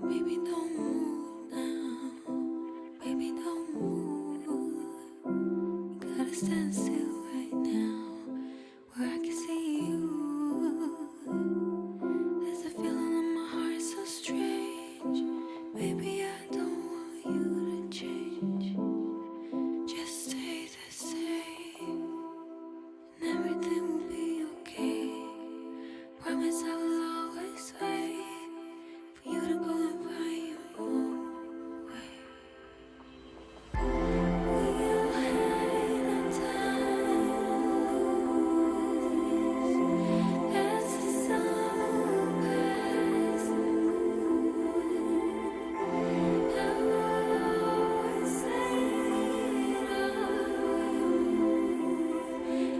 Baby, don't move now. Baby, don't move. You gotta stand still right now, where I can see you. There's a feeling in my heart so strange. Baby, I don't want you to change. Just stay the same, and everything will be okay. Promise I will always wait for you to go and find your own way. We'll hide our time, as the sun passes. I will always say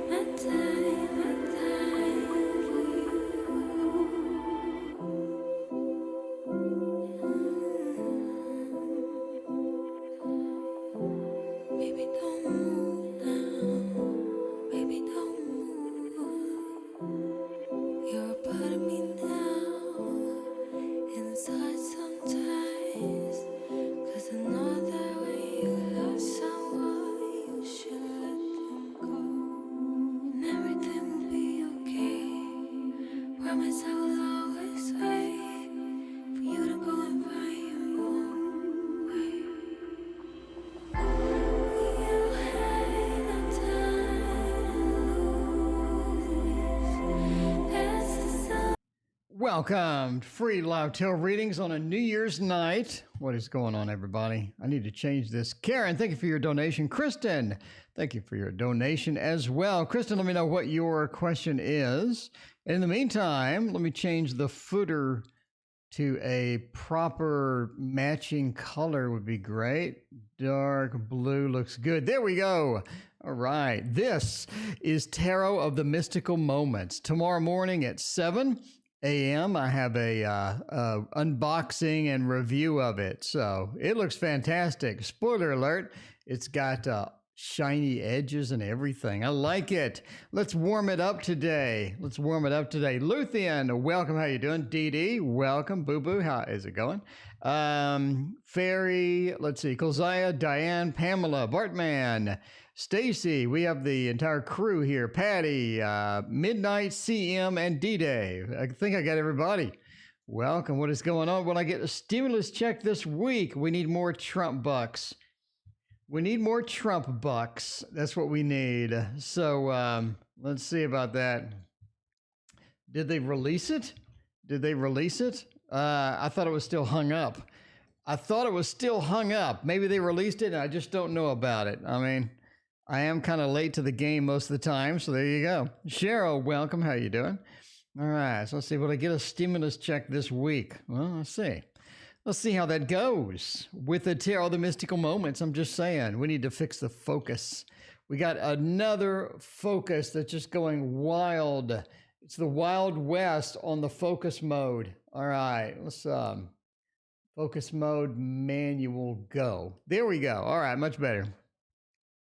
my time for you. Baby, don't move now. Baby, don't move. You're a part of me now, inside sometimes. 'Cause I know that when you love someone, you should let them go. And everything will be okay. Promise I will always wait for you to go and find your own way. We'll hide our time, as the sun. Welcome to free live tarot readings on a New Year's night. What is going on, everybody? I need to change this. Karen, thank you for your donation. Kristen, thank you for your donation as well. Kristen, let me know what your question is. In the meantime, let me change the footer to a proper matching color would be great. Dark blue looks good. There we go. All right. This is Tarot of the Mystical Moments. Tomorrow morning at 7 a.m. I have a unboxing and review of it. So it looks fantastic. Spoiler alert, it's got shiny edges and everything. I like it. Let's warm it up today. Luthien, welcome. How you doing? Dee Dee, welcome. Boo Boo, how is it going? Fairy, let's see. Kolzaya, Diane, Pamela, Bartman, Stacy. We have the entire crew here. Patty, Midnight, CM, and D-Day. I think I got everybody. Welcome. What is going on? When I get a stimulus check this week, we need more Trump bucks. We need more Trump bucks. That's what we need. So let's see about that. Did they release it? I thought it was still hung up. Maybe they released it and I just don't know about it. I mean, I am kind of late to the game most of the time. So there you go. Cheryl, welcome. How you doing? All right. So let's see. Will I get a stimulus check this week? Well, let's see. Let's see how that goes with the Tarot of the Mystical Moments. I'm just saying, we need to fix the focus. We got another focus that's just going wild. It's the Wild West on the focus mode. All right, let's focus mode manual go. There we go. All right, much better.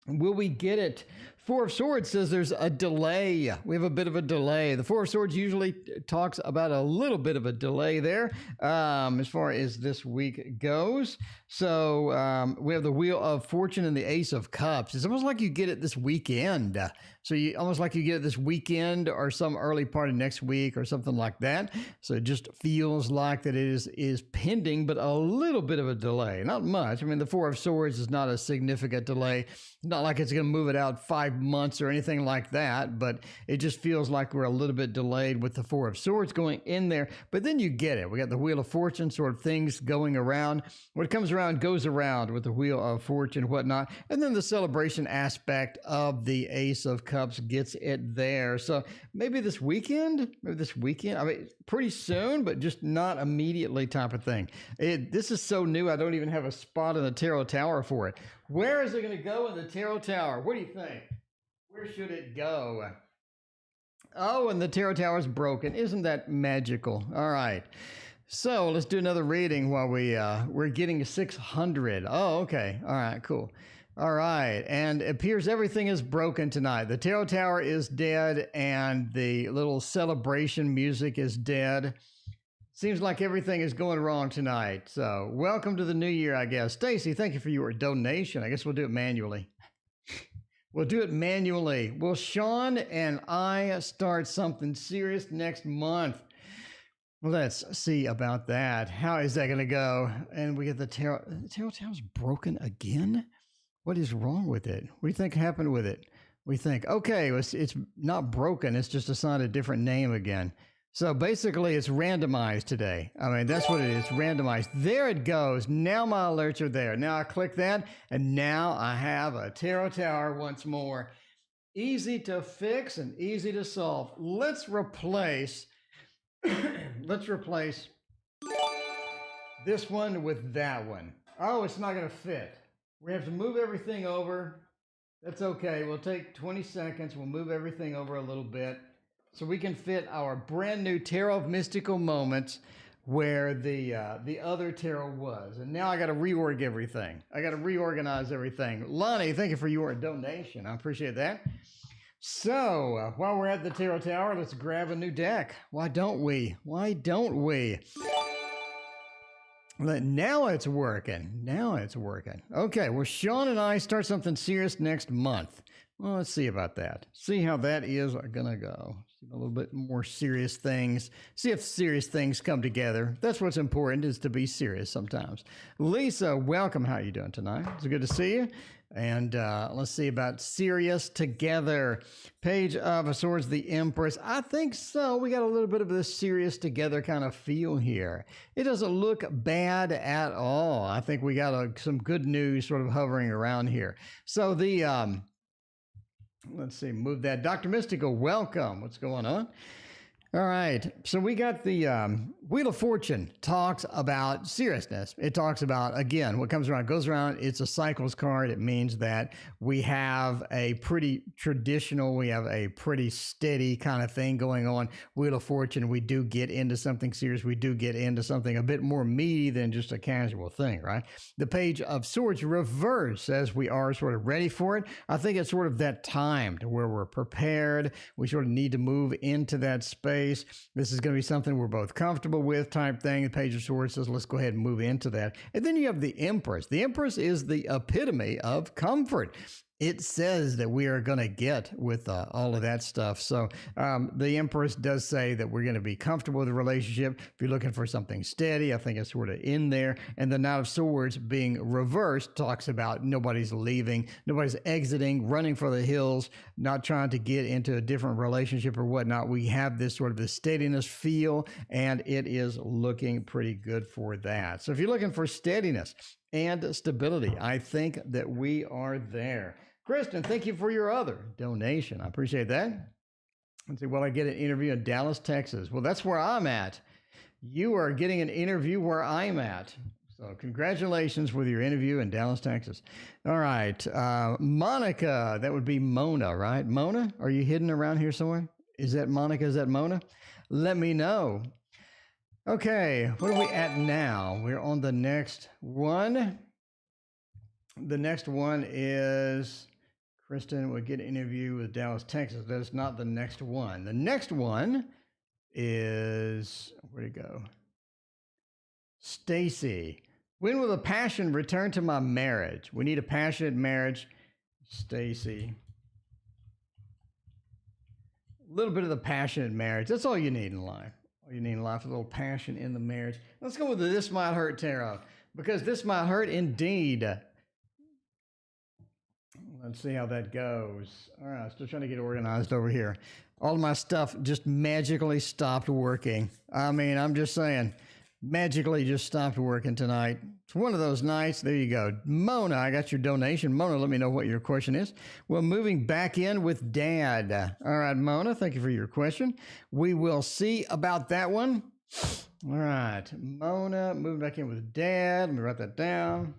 Will we get it? Four of Swords says there's a delay. We have a bit of a delay. The Four of Swords usually talks about a little bit of a delay there as far as this week goes. So we have the Wheel of Fortune and the Ace of Cups. It's almost like you get it this weekend. So you almost like you get it this weekend or some early part of next week or something like that. So it just feels like that it is pending, but a little bit of a delay. Not much. I mean, the Four of Swords is not a significant delay. Not like it's going to move it out 5 months or anything like that, but it just feels like we're a little bit delayed with the Four of Swords going in there. But then you get it. We got the Wheel of Fortune sort of things going around. What comes around goes around with the Wheel of Fortune, whatnot. And then the celebration aspect of the Ace of Cups gets it there. So maybe this weekend, I mean, pretty soon, but just not immediately type of thing. This is so new, I don't even have a spot in the Tarot Tower for it. Where is it going to go in the Tarot Tower? What do you think? Where should it go? Oh, and the Tarot Tower is broken. Isn't that magical? All right. So let's do another reading while we're getting 600. Oh, okay. All right, cool. All right. And it appears everything is broken tonight. The Tarot Tower is dead and the little celebration music is dead. Seems like everything is going wrong tonight. So, welcome to the new year, I guess. Stacy, thank you for your donation. I guess we'll do it manually. We'll do it manually. Will Sean and I start something serious next month? Let's see about that. How is that going to go? And we get the tarot. The tarot tower's broken again? What is wrong with it? What do you think happened with it? We think, okay, it's not broken. It's just assigned a different name again. So basically, it's randomized today. I mean, that's what it is, randomized. There it goes. Now my alerts are there. Now I click that, and now I have a tarot tower once more. Easy to fix and easy to solve. Let's replace this one with that one. Oh, it's not going to fit. We have to move everything over. That's okay. We'll take 20 seconds. We'll move everything over a little bit so we can fit our brand new Tarot of Mystical Moments where the other tarot was. And now I got to reorg everything. I got to reorganize everything. Lonnie, thank you for your donation. I appreciate that. So, while we're at the Tarot Tower, let's grab a new deck. Why don't we? Why don't we? Now it's working. Now it's working. Okay, well, Sean and I start something serious next month. Well, let's see about that. See how that is going to go. See a little bit more serious things. See if serious things come together. That's what's important, is to be serious sometimes. Lisa, welcome. How are you doing tonight? It's good to see you. And let's see about serious together. Page of Swords, the Empress. I think so. We got a little bit of this serious together kind of feel here. It doesn't look bad at all. I think we got some good news sort of hovering around here. So the, let's see, move that. Dr. Mystical, welcome. What's going on? All right, so we got the Wheel of Fortune talks about seriousness. It talks about, again, what comes around goes around. It's a cycles card. It means that we have a pretty traditional, we have a pretty steady kind of thing going on. Wheel of Fortune, we do get into something serious. We do get into something a bit more meaty than just a casual thing, right? The Page of Swords reverse says we are sort of ready for it. I think it's sort of that time to where we're prepared. We sort of need to move into that space. This is going to be something we're both comfortable with type thing. The Page of Swords says, let's go ahead and move into that. And then you have the Empress. The Empress is the epitome of comfort. It says that we are going to get with all of that stuff. So the Empress does say that we're going to be comfortable with the relationship. If you're looking for something steady, I think it's sort of in there. And the Knight of Swords being reversed talks about nobody's leaving, nobody's exiting, running for the hills, not trying to get into a different relationship or whatnot. We have this sort of the steadiness feel, and it is looking pretty good for that. So if you're looking for steadiness and stability, I think that we are there. Kristen, thank you for your other donation. I appreciate that. Let's see, will I get an interview in Dallas, Texas? Well, that's where I'm at. You are getting an interview where I'm at. So congratulations with your interview in Dallas, Texas. All right. Monica, that would be Mona, right? Mona, are you hidden around here somewhere? Is that Monica? Is that Mona? Let me know. Okay, what are we at now? We're on the next one. The next one is Kristen would get an interview with Dallas, Texas. That's not the next one. The next one is, where'd it go? Stacy. When will the passion return to my marriage? We need a passionate marriage. Stacy. A little bit of the passionate marriage. That's all you need in life. All you need in life is a little passion in the marriage. Let's go with the This Might Hurt Tarot, because this might hurt indeed. Let's see how that goes. All right, still trying to get organized over here. All of my stuff just magically stopped working. I mean, I'm just saying, magically just stopped working tonight. It's one of those nights. There you go. Mona, I got your donation. Mona, let me know what your question is. Well, moving back in with Dad. All right, Mona, thank you for your question. We will see about that one. All right, Mona, moving back in with Dad. Let me write that down.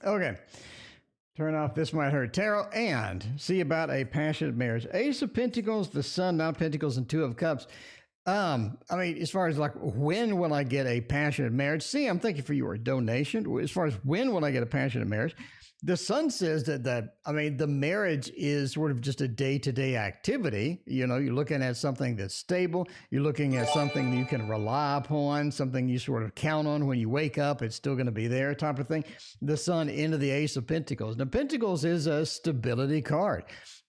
Okay. Turn off This Might Hurt Tarot and see about a passionate marriage. Ace of Pentacles, the Sun, Nine of Pentacles, and Two of Cups. I mean, as far as like, when will I get a passionate marriage? See, I'm thanking you for your donation. As far as when will I get a passionate marriage? The sun says that I mean, the marriage is sort of just a day-to-day activity. You know, you're looking at something that's stable. You're looking at something that you can rely upon, something you sort of count on when you wake up. It's still going to be there, type of thing. The sun into the Ace of Pentacles. Now, Pentacles is a stability card.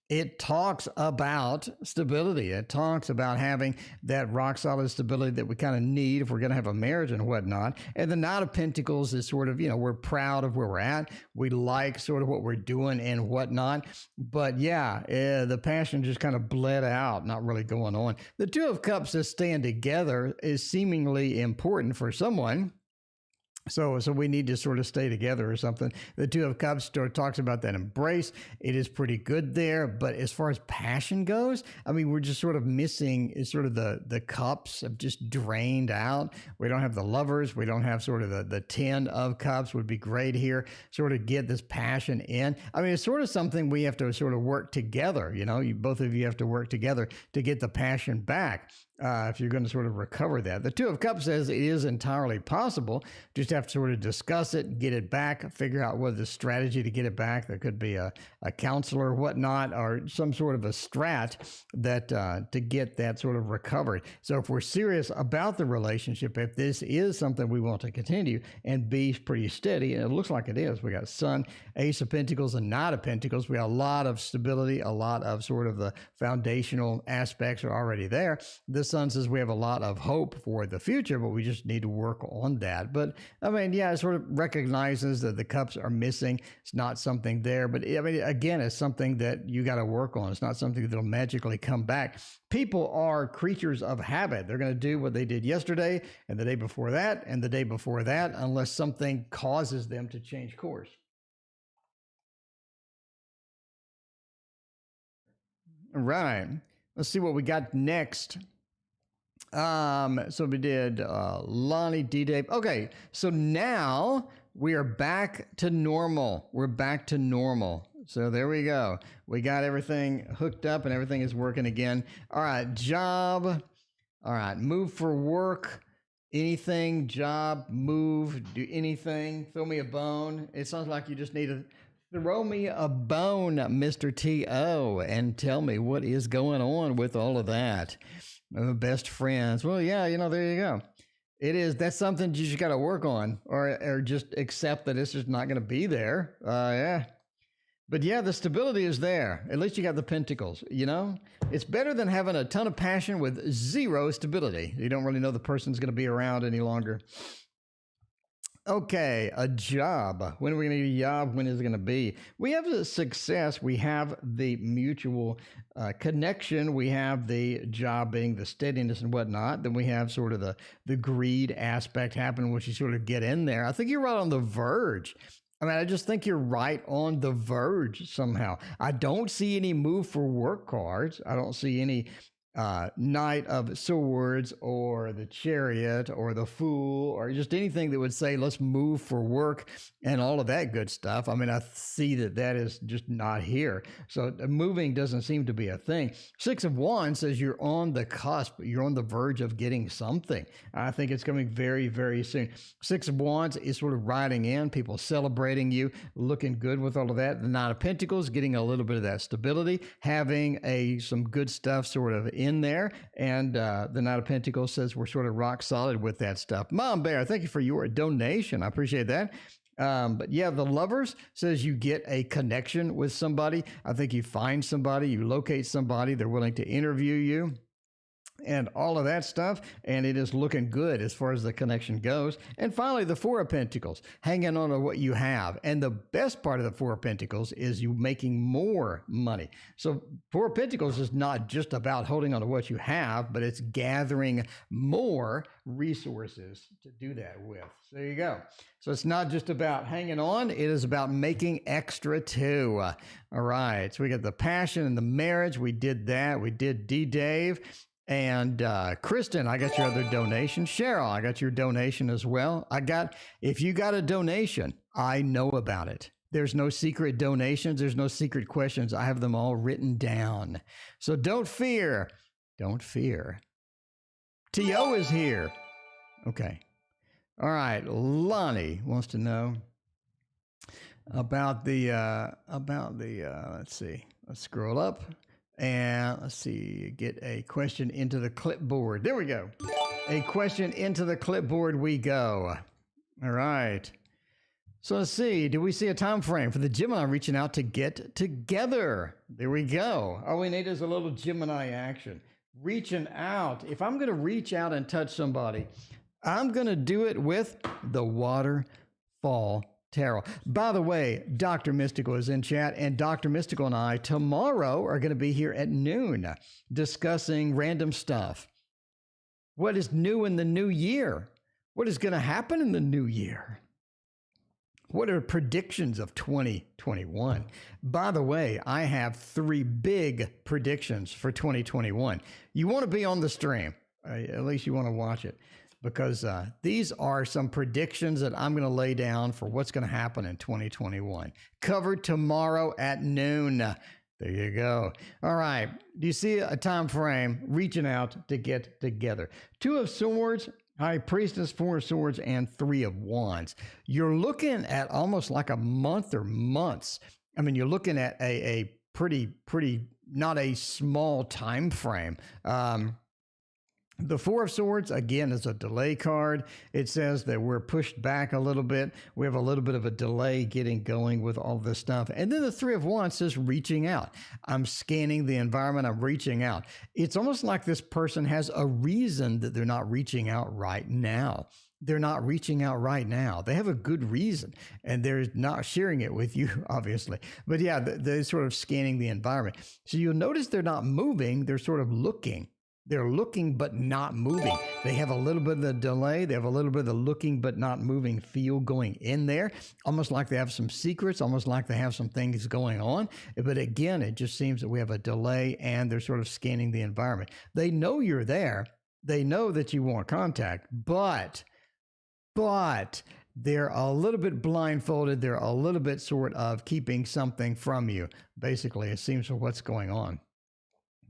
It talks about stability. It talks about having that rock solid stability that we kind of need if we're going to have a marriage and whatnot. And the Knight of Pentacles is sort of, you know, we're proud of where we're at. We like sort of what we're doing and whatnot. But yeah, the passion just kind of bled out, not really going on. The Two of Cups is staying together is seemingly important for someone. So we need to sort of stay together or something. The Two of Cups talks about that embrace. It is pretty good there. But as far as passion goes, I mean, we're just sort of missing is sort of the cups have just drained out. We don't have the lovers. We don't have sort of the 10 of cups would be great here. Sort of get this passion in. I mean, it's sort of something we have to sort of work together. You know, both of you have to work together to get the passion back. If you're going to sort of recover that. The Two of Cups says it is entirely possible. Just have to sort of discuss it, get it back, figure out what the strategy to get it back. There could be a counselor or whatnot, or some sort of a strat that to get that sort of recovered. So if we're serious about the relationship, if this is something we want to continue and be pretty steady, and it looks like it is, we got Sun, Ace of Pentacles, and Knight of Pentacles. We got a lot of stability, a lot of sort of the foundational aspects are already there. The Sun says we have a lot of hope for the future, but we just need to work on that. But I mean, yeah, it sort of recognizes that the cups are missing. It's not something there, but I mean, again, it's something that you got to work on. It's not something that'll magically come back. People are creatures of habit. They're going to do what they did yesterday and the day before that and the day before that, unless something causes them to change course. All right. Let's see what we got next. So we did Lonnie, D-Dave. Okay, so now we are back to normal. We're back to normal. So there we go. We got everything hooked up and everything is working again. All right, job. All right, move for work. Anything, job, move, do anything. Throw me a bone. It sounds like you just need to throw me a bone, Mr. T.O., and tell me what is going on with all of that. Best friends. Well, yeah, you know, there you go. It is. That's something you just got to work on, or just accept that it's just not going to be there. Yeah. But yeah, the stability is there. At least you got the pentacles, you know? It's better than having a ton of passion with zero stability. You don't really know the person's going to be around any longer. Okay, a job. When are we going to get a job? When is it going to be? We have the success. We have the mutual connection. We have the job being the steadiness and whatnot. Then we have sort of the greed aspect happening, which you sort of get in there. I think you're right on the verge. I mean, I just think you're right on the verge somehow. I don't see any move for work cards. I don't see any Knight of Swords or the Chariot or the Fool or just anything that would say let's move for work and all of that good stuff. I mean, I see that is just not here. So moving doesn't seem to be a thing. Six of Wands says you're on the cusp. You're on the verge of getting something. I think it's coming very, very soon. Six of Wands is sort of riding in, people celebrating you, looking good with all of that. The Knight of Pentacles, getting a little bit of that stability, having some good stuff sort of in there, and the Knight of Pentacles says we're sort of rock solid with that stuff. Mom Bear, thank you for your donation. I appreciate that. But yeah, the Lovers says you get a connection with somebody. I think you find somebody, you locate somebody, they're willing to interview you and all of that stuff, and it is looking good as far as the connection goes. And finally, the Four of Pentacles, hanging on to what you have. And the best part of the Four of Pentacles is you making more money. So Four of Pentacles is not just about holding on to what you have, but it's gathering more resources to do that with. So there you go. So it's not just about hanging on, it is about making extra too. All right, so we got the passion and the marriage. We did that. We did D-Dave. And Kristen, I got your other donation. Cheryl, I got your donation as well. If you got a donation, I know about it. There's no secret donations. There's no secret questions. I have them all written down. So don't fear. Don't fear. T.O. is here. Okay. All right. Lonnie wants to know. let's see, let's scroll up and let's see, get a question into the clipboard. There we go. A question into the clipboard we go. All right. So let's see, do we see a time frame for the Gemini reaching out to get together? There we go. All we need is a little Gemini action. Reaching out. If I'm going to reach out and touch somebody, I'm going to do it with the Waterfall Tarot. By the way, Dr. Mystical is in chat, and Dr. Mystical and I tomorrow are going to be here at noon discussing random stuff. What is new in the new year? What is going to happen in the new year? What are predictions of 2021? By the way, I have 3 big predictions for 2021. You want to be on the stream, at least you want to watch it, because these are some predictions that I'm going to lay down for what's going to happen in 2021. Covered tomorrow at noon. There you go. All right. Do you see a time frame reaching out to get together? 2 of Swords, High Priestess, 4 of Swords, and 3 of Wands. You're looking at almost like a month or months. I mean, you're looking at a pretty, not a small time frame. The 4 of Swords, again, is a delay card. It says that we're pushed back a little bit. We have a little bit of a delay getting going with all this stuff. And then the 3 of Wands says reaching out. I'm scanning the environment. I'm reaching out. It's almost like this person has a reason that they're not reaching out right now. They're not reaching out right now. They have a good reason, and they're not sharing it with you, obviously. But yeah, they're sort of scanning the environment. So you'll notice they're not moving. They're sort of looking. They're looking but not moving. They have a little bit of the delay. They have a little bit of the looking but not moving feel going in there, almost like they have some secrets, almost like they have some things going on. But again, it just seems that we have a delay and they're sort of scanning the environment. They know you're there. They know that you want contact, but they're a little bit blindfolded. They're a little bit sort of keeping something from you. Basically, it seems for what's going on.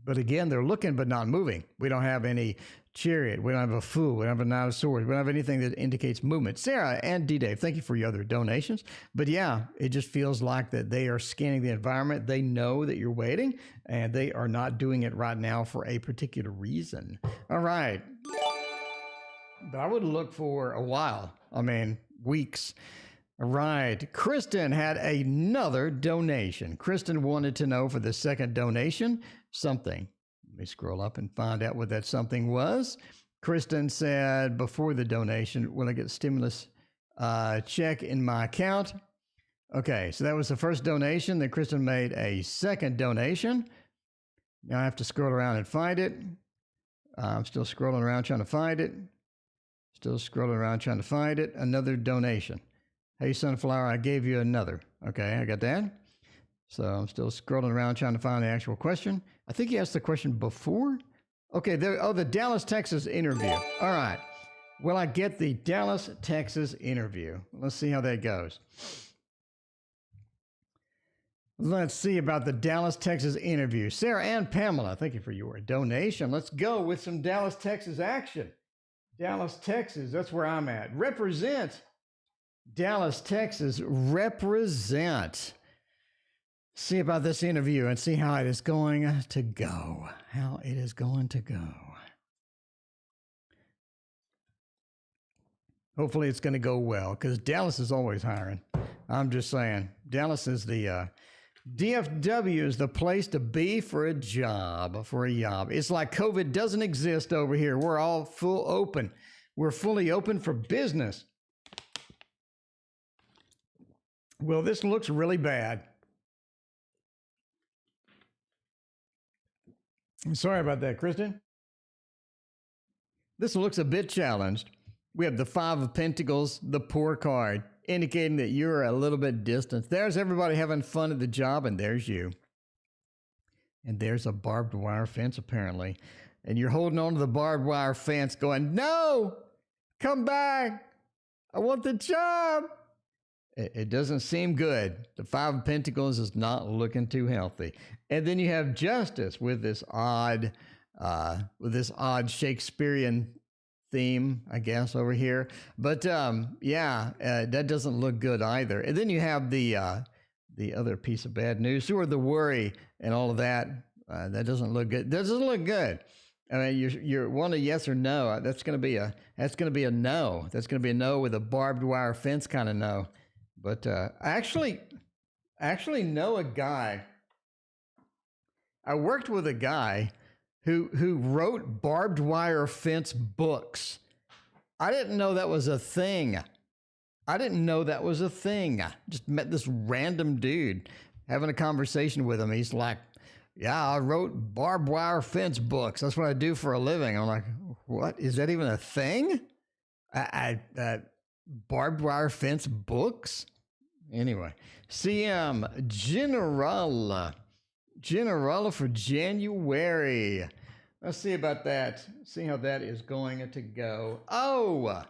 But again, they're looking but not moving. We don't have any Chariot. We don't have a Fool. We don't have a Knight of Swords. We don't have anything that indicates movement. Sarah and D-Dave, thank you for your other donations. But yeah, it just feels like that they are scanning the environment. They know that you're waiting, and they are not doing it right now for a particular reason. All right. But I would look for a while. I mean, weeks. All right. Kristen had another donation. Kristen wanted to know for the second donation something. Let me scroll up and find out what that something was. Kristen said before the donation, will I get a stimulus check in my account? Okay, so that was the first donation. Then Kristen made a second donation. Now I have to scroll around and find it. I'm still scrolling around trying to find it. Still scrolling around trying to find it. Another donation. Hey, Sunflower, I gave you another. Okay, I got that. So I'm still scrolling around trying to find the actual question. I think he asked the question before. Okay, there. Oh, the Dallas, Texas interview. All right. Well, I get the Dallas, Texas interview. Let's see how that goes. Let's see about the Dallas, Texas interview. Sarah and Pamela, thank you for your donation. Let's go with some Dallas, Texas action. Dallas, Texas, that's where I'm at. Represent. Dallas, Texas, represent. See about this interview and see how it is going to go. How it is going to go. Hopefully it's going to go well, because Dallas is always hiring. I'm just saying. Dallas is the DFW is the place to be for a job, It's like COVID doesn't exist over here. We're all full open. We're fully open for business. Well, this looks really bad. I'm sorry about that, Kristen. This looks a bit challenged. We have the 5 of Pentacles, the poor card, indicating that you're a little bit distant. There's everybody having fun at the job, and there's you. And there's a barbed wire fence, apparently. And you're holding on to the barbed wire fence going, no, come back. I want the job. It doesn't seem good. The 5 of Pentacles is not looking too healthy. And then you have Justice with this odd Shakespearean theme, I guess, over here. But that doesn't look good either. And then you have the other piece of bad news, sort of the worry and all of that. That doesn't look good. Doesn't look good. I mean, you're want a yes or no. That's gonna be a no. That's gonna be a no with a barbed wire fence kind of no. But I actually know a guy. I worked with a guy who wrote barbed wire fence books. I didn't know that was a thing. Just met this random dude, having a conversation with him. He's like, yeah, I wrote barbed wire fence books. That's what I do for a living. I'm like, what? Is that even a thing? Barbed wire fence books? Anyway, CM General for January. Let's see about that. See how that is going to go. Oh,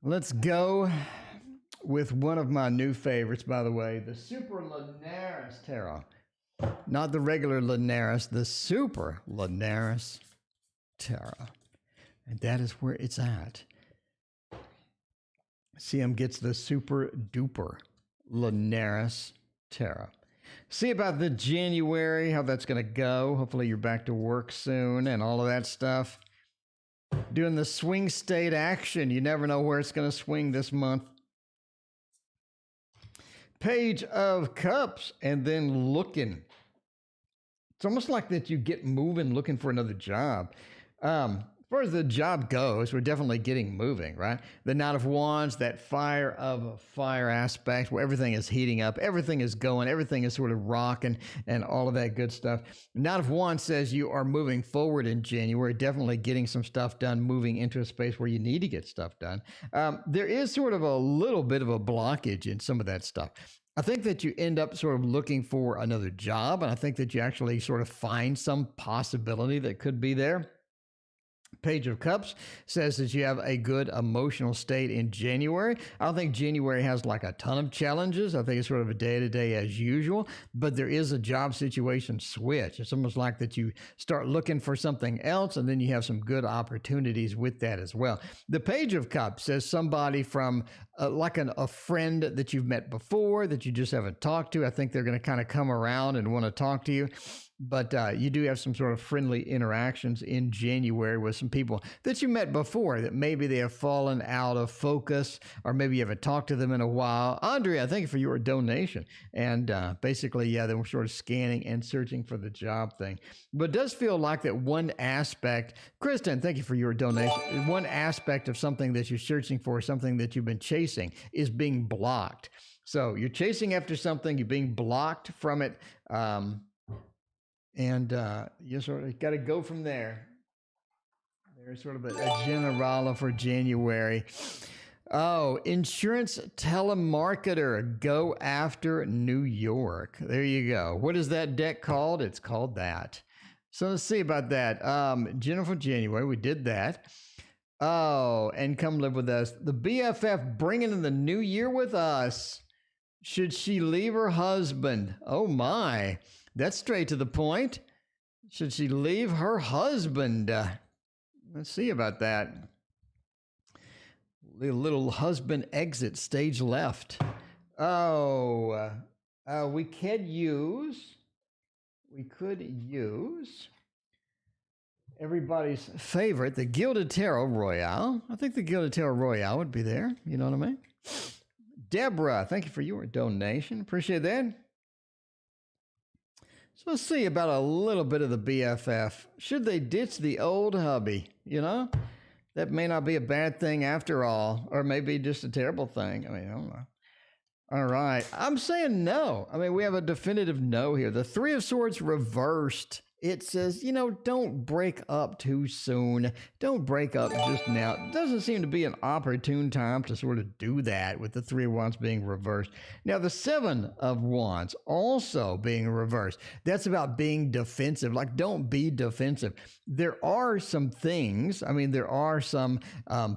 let's go with one of my new favorites, by the way, the Super Linares Tarot. Not the regular Linares, the Super Linares Tarot. And that is where it's at. CM gets the Super Duper Linares Tarot. See about the January, how that's going to go. Hopefully you're back to work soon and all of that stuff. Doing the swing state action. You never know where it's going to swing this month. Page of Cups and then looking. It's almost like that you get moving looking for another job. As far as the job goes, we're definitely getting moving, right? The Knight of Wands, that fire of fire aspect where everything is heating up, everything is going, everything is sort of rocking and all of that good stuff. Knight of Wands says you are moving forward in January, definitely getting some stuff done, moving into a space where you need to get stuff done. There is sort of a little bit of a blockage in some of that stuff. I think that you end up sort of looking for another job, and I think that you actually sort of find some possibility that could be there. Page of Cups says that you have a good emotional state in January. I don't think January has like a ton of challenges. I think it's sort of a day-to-day as usual, but there is a job situation switch. It's almost like that you start looking for something else, and then you have some good opportunities with that as well. The Page of Cups says somebody from like a friend that you've met before that you just haven't talked to. I think they're going to kind of come around and want to talk to you. But you do have some sort of friendly interactions in January with some people that you met before that maybe they have fallen out of focus, or maybe you haven't talked to them in a while. Andrea, thank you for your donation. And basically, yeah, they were sort of scanning and searching for the job thing. But it does feel like that one aspect, Kristen, thank you for your donation. One aspect of something that you're searching for, something that you've been chasing, is being blocked. So you're chasing after something, you're being blocked from it. And you sort of got to go from there. There's sort of a generala for January. Oh, insurance telemarketer, go after New York. There you go. What is that deck called? It's called that. So let's see about that. Jennifer January, we did that. Oh, and come live with us. The BFF bringing in the new year with us. Should she leave her husband? Oh my. That's straight to the point. Should she leave her husband? Let's see about that. Little husband exit, stage left. Oh, we could use everybody's favorite, the Gilded Tarot Royale. I think the Gilded Tarot Royale would be there. You know what I mean? Deborah, thank you for your donation. Appreciate that. So let's see about a little bit of the BFF. Should they ditch the old hubby? You know, that may not be a bad thing after all, or maybe just a terrible thing. I mean, I don't know. All right. I'm saying no. I mean, we have a definitive no here. The Three of Swords reversed. It says, you know, don't break up too soon. Don't break up just now. It doesn't seem to be an opportune time to sort of do that with the Three of Wands being reversed. Now, the Seven of Wands also being reversed. That's about being defensive. Like, don't be defensive. There are some things, I mean, there are some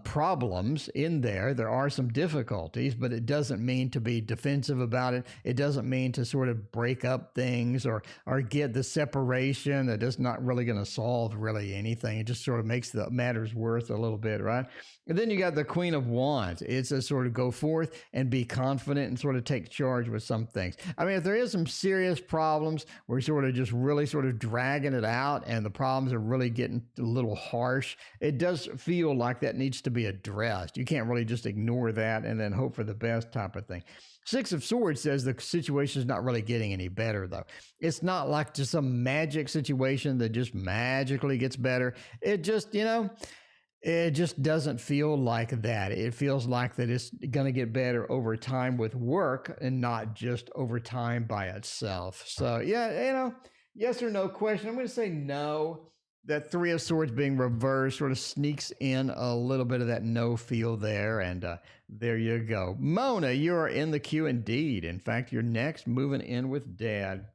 problems in there. There are some difficulties, but it doesn't mean to be defensive about it. It doesn't mean to sort of break up things or get the separation situation that is not really going to solve really anything. It just sort of makes the matters worse a little bit, right? And then you got the Queen of Wands. It's a sort of go forth and be confident and sort of take charge with some things. I mean, if there is some serious problems, we're sort of just really sort of dragging it out and the problems are really getting a little harsh, it does feel like that needs to be addressed. You can't really just ignore that and then hope for the best type of thing. Six of Swords says the situation is not really getting any better, though. It's not like just some magic situation that just magically gets better. It just, it just doesn't feel like that. It feels like that it's going to get better over time with work and not just over time by itself. So, yeah, yes or no question. I'm going to say no. That Three of Swords being reversed sort of sneaks in a little bit of that no feel there. And there you go. Mona, you are in the queue indeed. In fact, you're next, moving in with Dad.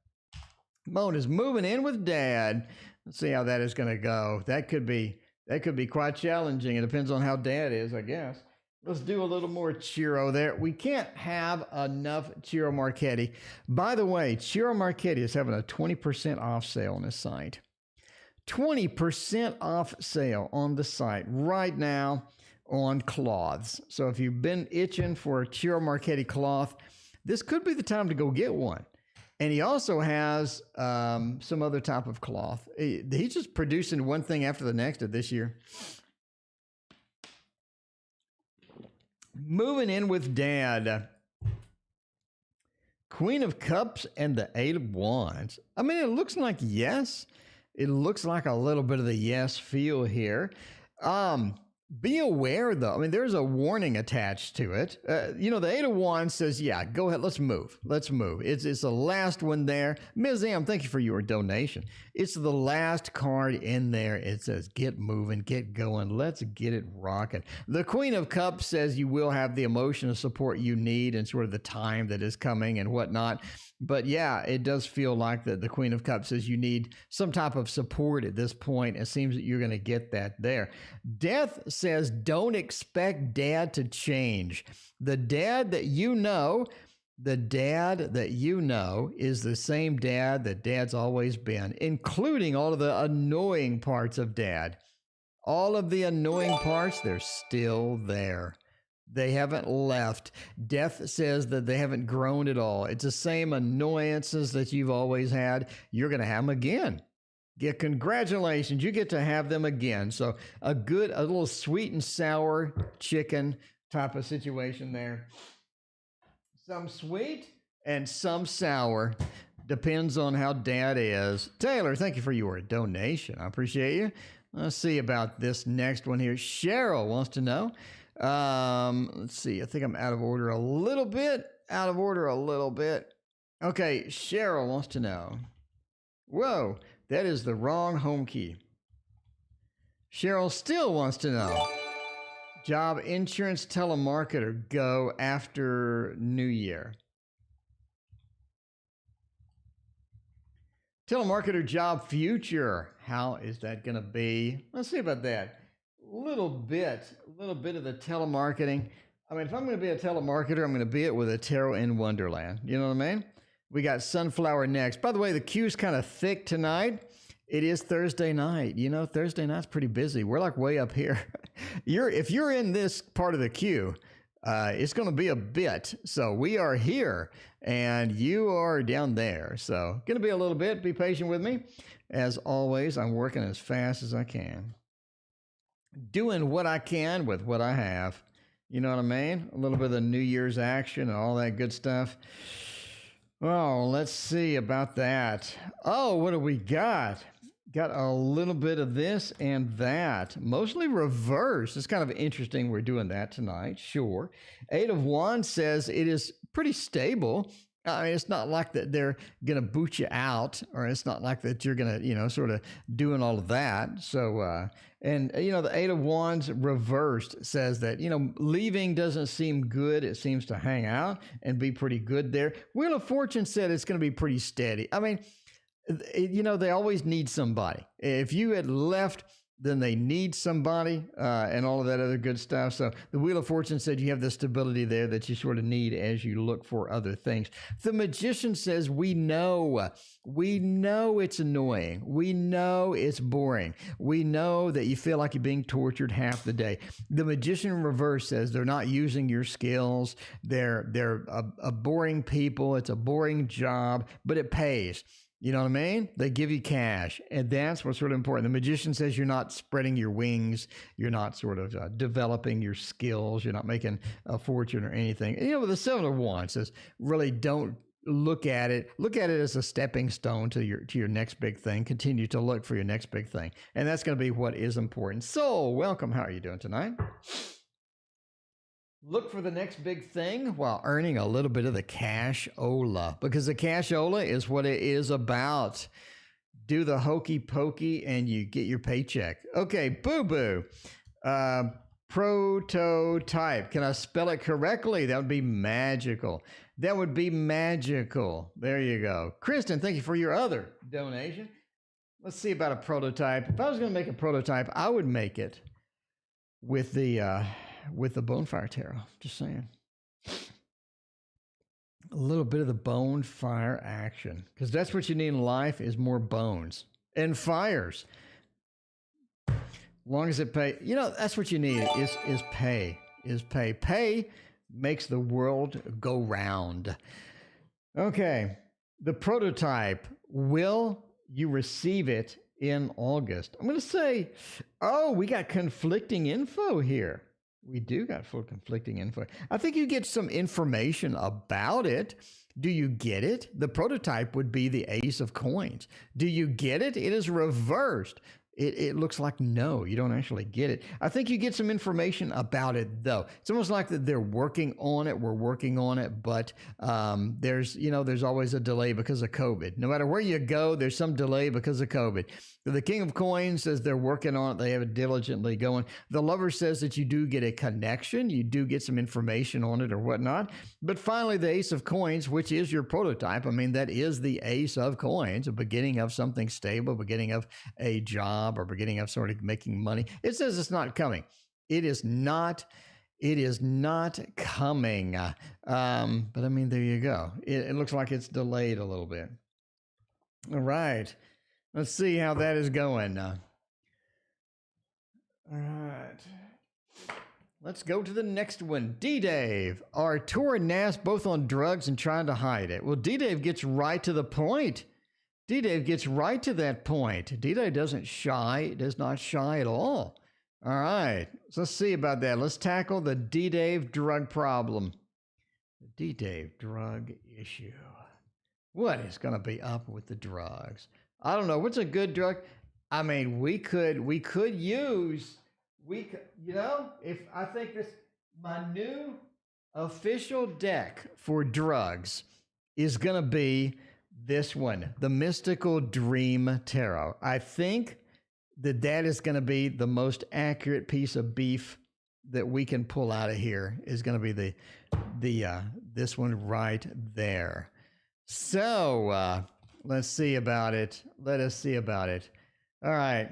Mona's moving in with Dad. Let's see how that is going to go. That could be quite challenging. It depends on how Dad is, I guess. Let's do a little more Ciro there. We can't have enough Ciro Marchetti. By the way, Ciro Marchetti is having a 20% off sale on his site. 20% off sale on the site right now on cloths. So if you've been itching for a Ciro Marchetti cloth, this could be the time to go get one. And he also has some other type of cloth. He's just producing one thing after the next of this year. Moving in with Dad. Queen of Cups and the Eight of Wands. I mean, it looks like yes. It looks like a little bit of the yes feel here. Be aware, though. I mean, there's a warning attached to it. The Eight of Wands says, yeah, go ahead. Let's move. Let's move. It's the last one there. Ms. M, thank you for your donation. It's the last card in there. It says, get moving, get going. Let's get it rocking. The Queen of Cups says you will have the emotional support you need and sort of the time that is coming and whatnot. But yeah, it does feel like that the Queen of Cups says you need some type of support at this point. It seems that you're going to get that there. Death says don't expect Dad to change. The dad that you know is the same dad that Dad's always been, including all of the annoying parts of Dad. All of the annoying parts, they're still there. They haven't left. Death says that they haven't grown at all. It's the same annoyances that you've always had. You're going to have them again. Congratulations. You get to have them again. So a little sweet and sour chicken type of situation there. Some sweet and some sour. Depends on how Dad is. Taylor, thank you for your donation. I appreciate you. Let's see about this next one here. Cheryl wants to know. Let's see. I think I'm out of order a little bit. Okay, Cheryl wants to know. Whoa, that is the wrong home key. Cheryl still wants to know. Job, insurance, telemarketer, go after New Year. Telemarketer job future. How is that going to be? Let's see about that. A little bit of the telemarketing. I mean, if I'm going to be a telemarketer, I'm going to be it with a tarot in Wonderland. You know what I mean? We got Sunflower next. By the way, the queue's kind of thick tonight. It is Thursday night. Thursday night's pretty busy. We're like way up here. If you're in this part of the queue, it's going to be a bit. So we are here and you are down there. So going to be a little bit. Be patient with me. As always, I'm working as fast as I can. Doing what I can with what I have. You know what I mean? A little bit of the New Year's action and all that good stuff. Oh, let's see about that. Oh, what do we got? Got a little bit of this and that. Mostly reverse. It's kind of interesting we're doing that tonight. Sure. Eight of Wands says it is pretty stable. I mean, it's not like that they're going to boot you out, or it's not like that you're going to, sort of doing all of that. So, the Eight of Wands reversed says that, leaving doesn't seem good. It seems to hang out and be pretty good there. Wheel of Fortune said it's going to be pretty steady. I mean, they always need somebody. If you had left then they need somebody, and all of that other good stuff. So the Wheel of Fortune said you have the stability there that you sort of need as you look for other things. The Magician says we know it's annoying. We know it's boring. We know that you feel like you're being tortured half the day. The Magician in reverse says they're not using your skills. They're a boring people. It's a boring job, but it pays. You know what I mean? They give you cash, and that's what's sort of important. The Magician says you're not spreading your wings. You're not sort of developing your skills. You're not making a fortune or anything. You know, the Seven of Wands says really don't look at it. Look at it as a stepping stone to your next big thing. Continue to look for your next big thing, and that's going to be what is important. So, welcome. How are you doing tonight? Look for the next big thing while earning a little bit of the cashola, because the cashola is what it is about. Do the hokey pokey and you get your paycheck. Okay, boo-boo. Prototype. Can I spell it correctly? That would be magical. That would be magical. There you go. Kristen, thank you for your other donation. Let's see about a prototype. If I was going to make a prototype, I would make it with the Bonefire Tarot. Just saying. A little bit of the bonefire action, because that's what you need in life is more bones and fires. As long as it pay, you know, that's what you need is pay. Pay makes the world go round. Okay, the prototype, will you receive it in August? I'm going to say, oh, we got conflicting info here. We do got full conflicting info. I think you get some information about it. Do you get it? The prototype would be the Ace of Coins. Do you get it? It is reversed. It looks like no, you don't actually get it. I think you get some information about it, though. It's almost like that they're working on it. We're working on it, but there's always a delay because of COVID. No matter where you go, there's some delay because of COVID. The King of Coins says they're working on it. They have it diligently going. The Lover says that you do get a connection. You do get some information on it or whatnot. But finally, the Ace of Coins, which is your prototype. I mean, that is the Ace of Coins, a beginning of something stable, beginning of a job, or beginning of sort of making money. It says it's not coming. It is not coming. But I mean, there you go. It looks like it's delayed a little bit. All right. Let's see how that is going. All right. Let's go to the next one. D-Dave. Are Tor and Nas both on drugs and trying to hide it? Well, D-Dave gets right to the point. D-Dave gets right to that point. D-Dave doesn't shy, does not shy at all. All right, so let's see about that. Let's tackle the D-Dave drug problem. The D-Dave drug issue. What is going to be up with the drugs? I don't know. What's a good drug? I mean, we could use, if I think this, my new official deck for drugs is going to be this one, the Mystical Dream Tarot. I think that is going to be the most accurate piece of beef that we can pull out of here. Is going to be this one right there. So let's see about it. Let us see about it. All right.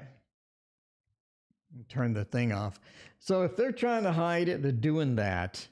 Turn the thing off. So if they're trying to hide it, they're doing that.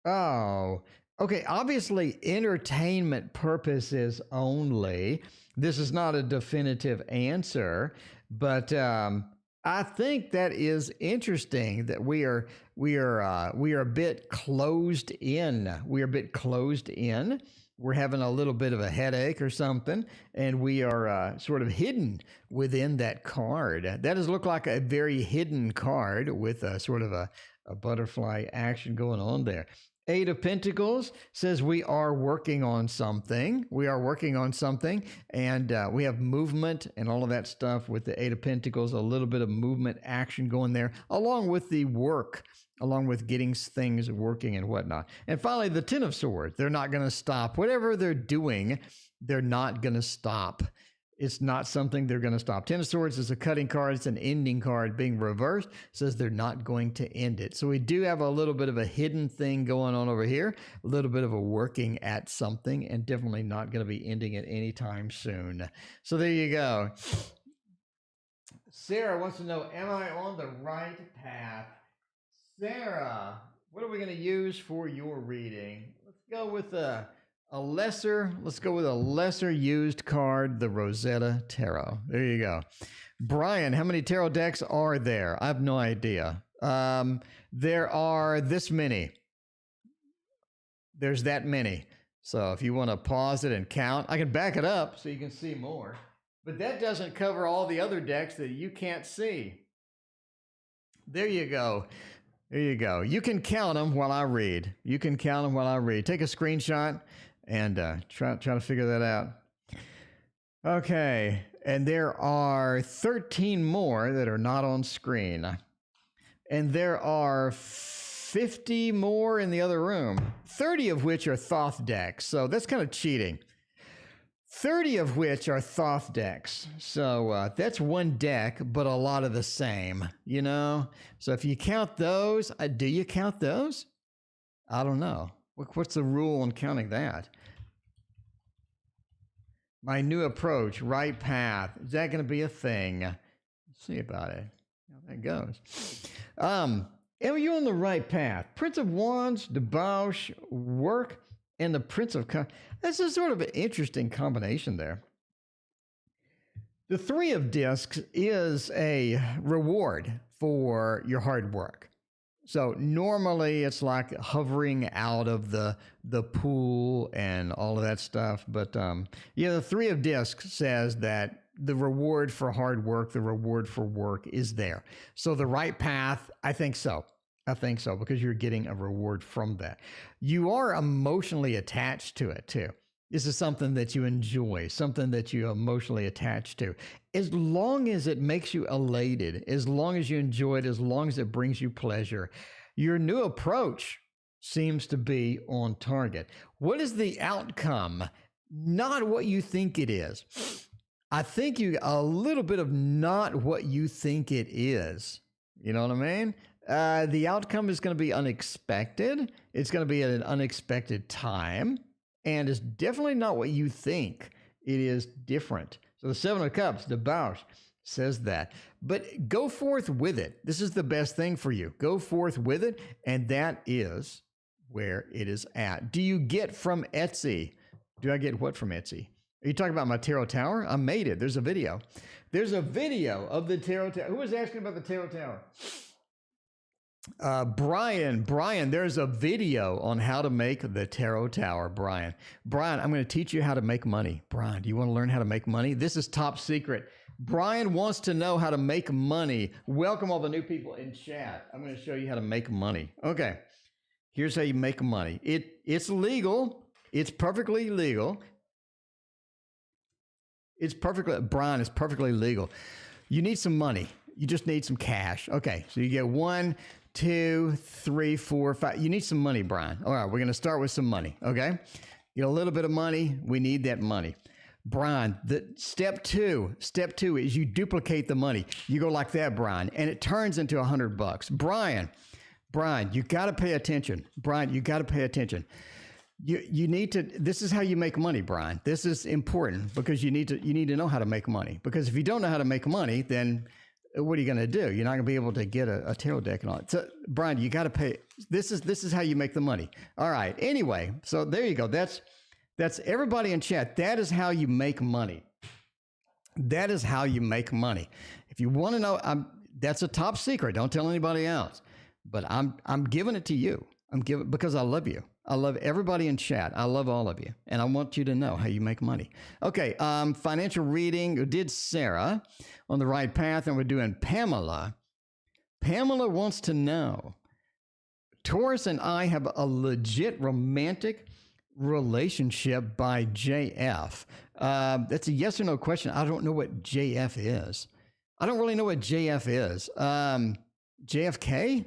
Oh. Okay, obviously entertainment purposes only. This is not a definitive answer, but I think that is interesting that we are a bit closed in. We are a bit closed in. We're having a little bit of a headache or something, and we are sort of hidden within that card. That does look like a very hidden card with a sort of a butterfly action going on there. Eight of Pentacles says we are working on something. We are working on something, and we have movement and all of that stuff with the Eight of Pentacles, a little bit of movement action going there, along with the work, along with getting things working and whatnot. And finally, the Ten of Swords. They're not going to stop. Whatever they're doing, they're not going to stop. It's not something they're going to stop. Ten of Swords is a cutting card. It's an ending card. Being reversed says they're not going to end it. So we do have a little bit of a hidden thing going on over here, a little bit of a working at something, and definitely not going to be ending it anytime soon. So there you go. Sarah wants to know, am I on the right path? Sarah, what are we going to use for your reading? Let's go with let's go with a lesser used card, the Rosetta Tarot. There you go. Brian, how many tarot decks are there? I have no idea. There are this many. There's that many. So if you want to pause it and count, I can back it up so you can see more. But that doesn't cover all the other decks that you can't see. There you go. There you go. You can count them while I read. You can count them while I read. Take a screenshot and try to figure that out. Okay. And there are 13 more that are not on screen. And there are 50 more in the other room, 30 of which are Thoth decks. So that's kind of cheating. 30 of which are Thoth decks. So that's one deck, but a lot of the same, you know? So if you count those, do you count those? I don't know. What's the rule on counting that? My new approach, right path. Is that going to be a thing? Let's see about it. How that goes. Am you on the right path? Prince of Wands, debauch, work, and the Prince of Cups. That's a sort of an interesting combination there. The Three of Discs is a reward for your hard work. So normally it's like hovering out of the pool and all of that stuff. But the Three of Discs says that the reward for hard work, the reward for work is there. So the right path, I think so. I think so, because you're getting a reward from that. You are emotionally attached to it too. This is something that you enjoy, something that you emotionally attach to. As long as it makes you elated, as long as you enjoy it, as long as it brings you pleasure, your new approach seems to be on target. What is the outcome? Not what you think it is. I think a little bit of not what you think it is. You know what I mean? The outcome is going to be unexpected. It's going to be at an unexpected time. And it's definitely not what you think. It is different. So the Seven of Cups, debauch, says that. But go forth with it. This is the best thing for you. Go forth with it. And that is where it is at. Do you get from Etsy? Do I get what from Etsy? Are you talking about my tarot tower? I made it. There's a video. There's a video of the tarot tower. Who was asking about the tarot tower? Brian, there's a video on how to make the tarot tower, Brian, I'm going to teach you how to make money. Brian, do you want to learn how to make money? This is top secret. Brian wants to know how to make money. Welcome all the new people in chat. I'm going to show you how to make money. Okay. Here's how you make money. It's legal. It's perfectly legal. Brian, it's perfectly legal. You need some money. You just need some cash. Okay. So you get 1, 2, 3, 4, 5. You need some money, Brian. All right, we're going to start with some money, okay? Get a little bit of money. We need that money. Brian, the step two is you duplicate the money. You go like that, Brian, and it turns into $100. Brian, you got to pay attention. Brian, you got to pay attention. You need to, this is how you make money, Brian. This is important because you need to know how to make money. Because if you don't know how to make money, then what are you going to do? You're not going to be able to get a tarot deck and all that. So, Brian, you got to pay. This is how you make the money. All right. Anyway, so there you go. That's everybody in chat. That is how you make money. That is how you make money. If you want to know, that's a top secret. Don't tell anybody else. But I'm giving it to you. I'm giving because I love you. I love everybody in chat. I love all of you. And I want you to know how you make money. Okay, financial reading. We did Sarah on the right path, and we're doing Pamela. Pamela wants to know, Taurus and I have a legit romantic relationship by JF. That's a yes or no question. I don't know what JF is. I don't really know what JF is. JFK?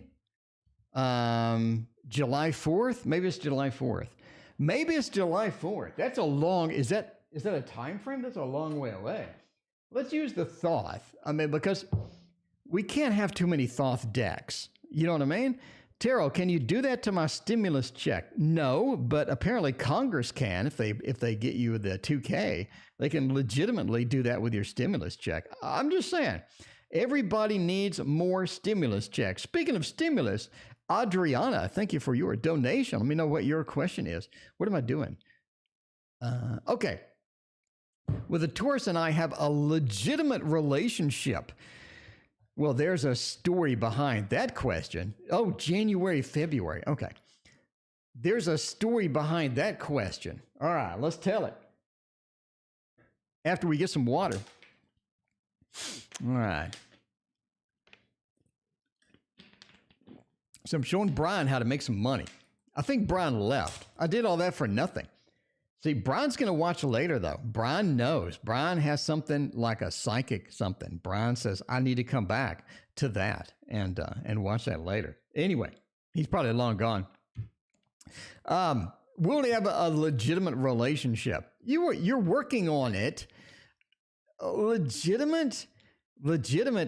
July 4th? Maybe it's July 4th. Maybe it's July 4th. That's a long, is that a time frame? That's a long way away. Let's use the Thoth. I mean, because we can't have too many Thoth decks. You know what I mean? Tarot, can you do that to my stimulus check? No, but apparently Congress can if they get you the 2K. They can legitimately do that with your stimulus check. I'm just saying. Everybody needs more stimulus checks. Speaking of stimulus, Adriana, thank you for your donation. Let me know what your question is. What am I doing? Okay. Well, the Taurus and I have a legitimate relationship. Well, there's a story behind that question. Oh, January, February. Okay. There's a story behind that question. All right, let's tell it. After we get some water. All right. So I'm showing Brian how to make some money. I think Brian left. I did all that for nothing. See, Brian's going to watch later, though. Brian knows. Brian has something like a psychic something. Brian says, I need to come back to that and watch that later. Anyway, he's probably long gone. Will they have a legitimate relationship? You're working on it. Legitimate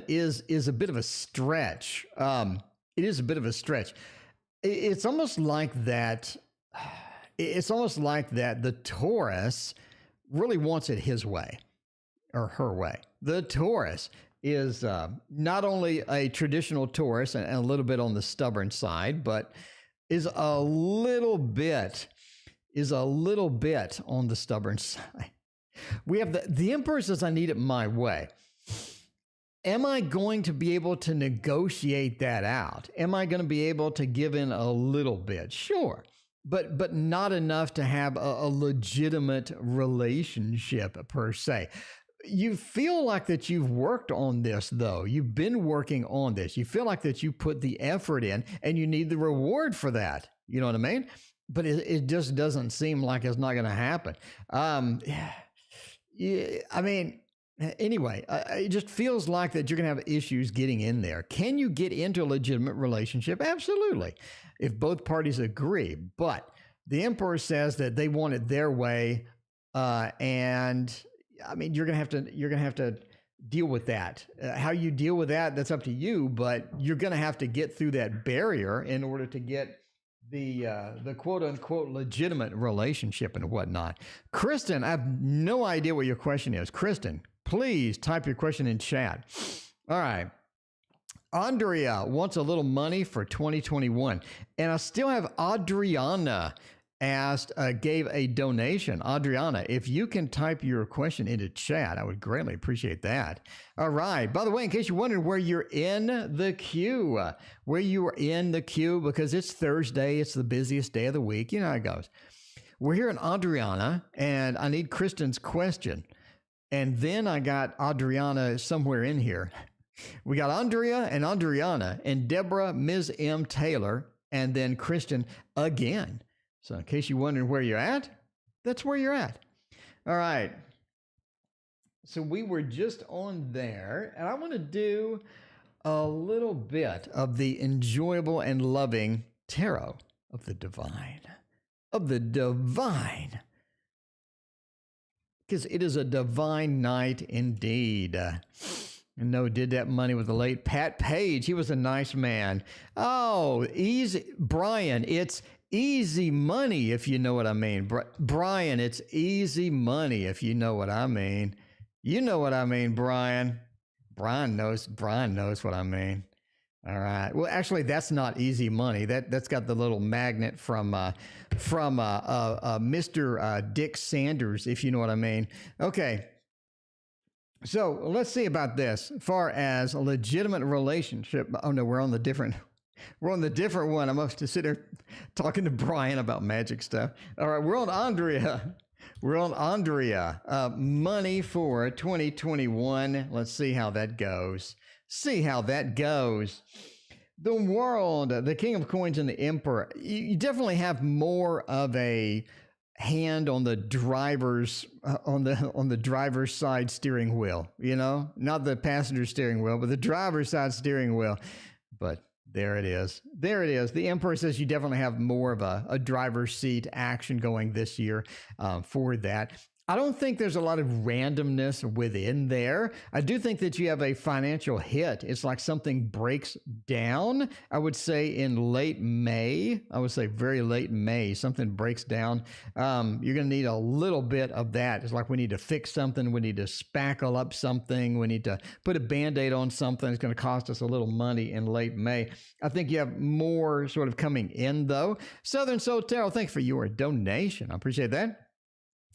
is a bit of a stretch. It is a bit of a stretch. It's almost like that. It's almost like that the Taurus really wants it his way or her way. The Taurus is not only a traditional Taurus and a little bit on the stubborn side, but is a little bit on the stubborn side. We have the Emperor says, I need it my way. Am I going to be able to negotiate that out? Am I going to be able to give in a little bit? Sure. But not enough to have a legitimate relationship per se. You feel like that you've worked on this, though. You've been working on this. You feel like that you put the effort in and you need the reward for that. You know what I mean? But it just doesn't seem like it's not going to happen. Anyway, it just feels like that you're going to have issues getting in there. Can you get into a legitimate relationship? Absolutely, if both parties agree. But the Emperor says that they want it their way, and I mean, you're going to have to deal with that. How you deal with that, that's up to you. But you're going to have to get through that barrier in order to get the quote unquote legitimate relationship and whatnot. Kristen, I have no idea what your question is. Kristen, please type your question in chat. All right. Andrea wants a little money for 2021. And I still have Adriana gave a donation. Adriana, if you can type your question into chat, I would greatly appreciate that. All right. By the way, in case you're wondering where you're in the queue, because it's Thursday, it's the busiest day of the week. You know how it goes. We're here in Adriana, and I need Kristen's question. And then I got Adriana somewhere in here. We got Andrea and Adriana and Deborah, Ms. M. Taylor, and then Kristen again. So in case you're wondering where you're at, that's where you're at. All right. So we were just on there, and I want to do a little bit of the enjoyable and loving tarot of the divine. Because it is a divine night indeed. And no, did that money with the late Pat Page. He was a nice man. Oh, easy. Brian, it's easy money, if you know what I mean. Brian, it's easy money, if you know what I mean. You know what I mean, Brian. Brian knows what I mean. All right. Well, actually, that's not easy money. That's got the little magnet from Mr. Dick Sanders, if you know what I mean. Okay. So let's see about this. As far as a legitimate relationship. Oh no, we're on the different one. I'm supposed to sit there talking to Brian about magic stuff. All right, we're on Andrea. Money for 2021. Let's see how that goes. The World, the King of Coins, and the Emperor. You definitely have more of a hand on the driver's on the driver's side steering wheel. You know, not the passenger steering wheel, but the driver's side steering wheel. But there it is. The Emperor says you definitely have more of a driver's seat action going this year for that. I don't think there's a lot of randomness within there. I do think that you have a financial hit. It's like something breaks down. I would say in late May, I would say very late May, something breaks down. You're going to need a little bit of that. It's like we need to fix something. We need to spackle up something. We need to put a Band-Aid on something. It's going to cost us a little money in late May. I think you have more sort of coming in, though. Southern Soul Tarot, thank you for your donation. I appreciate that.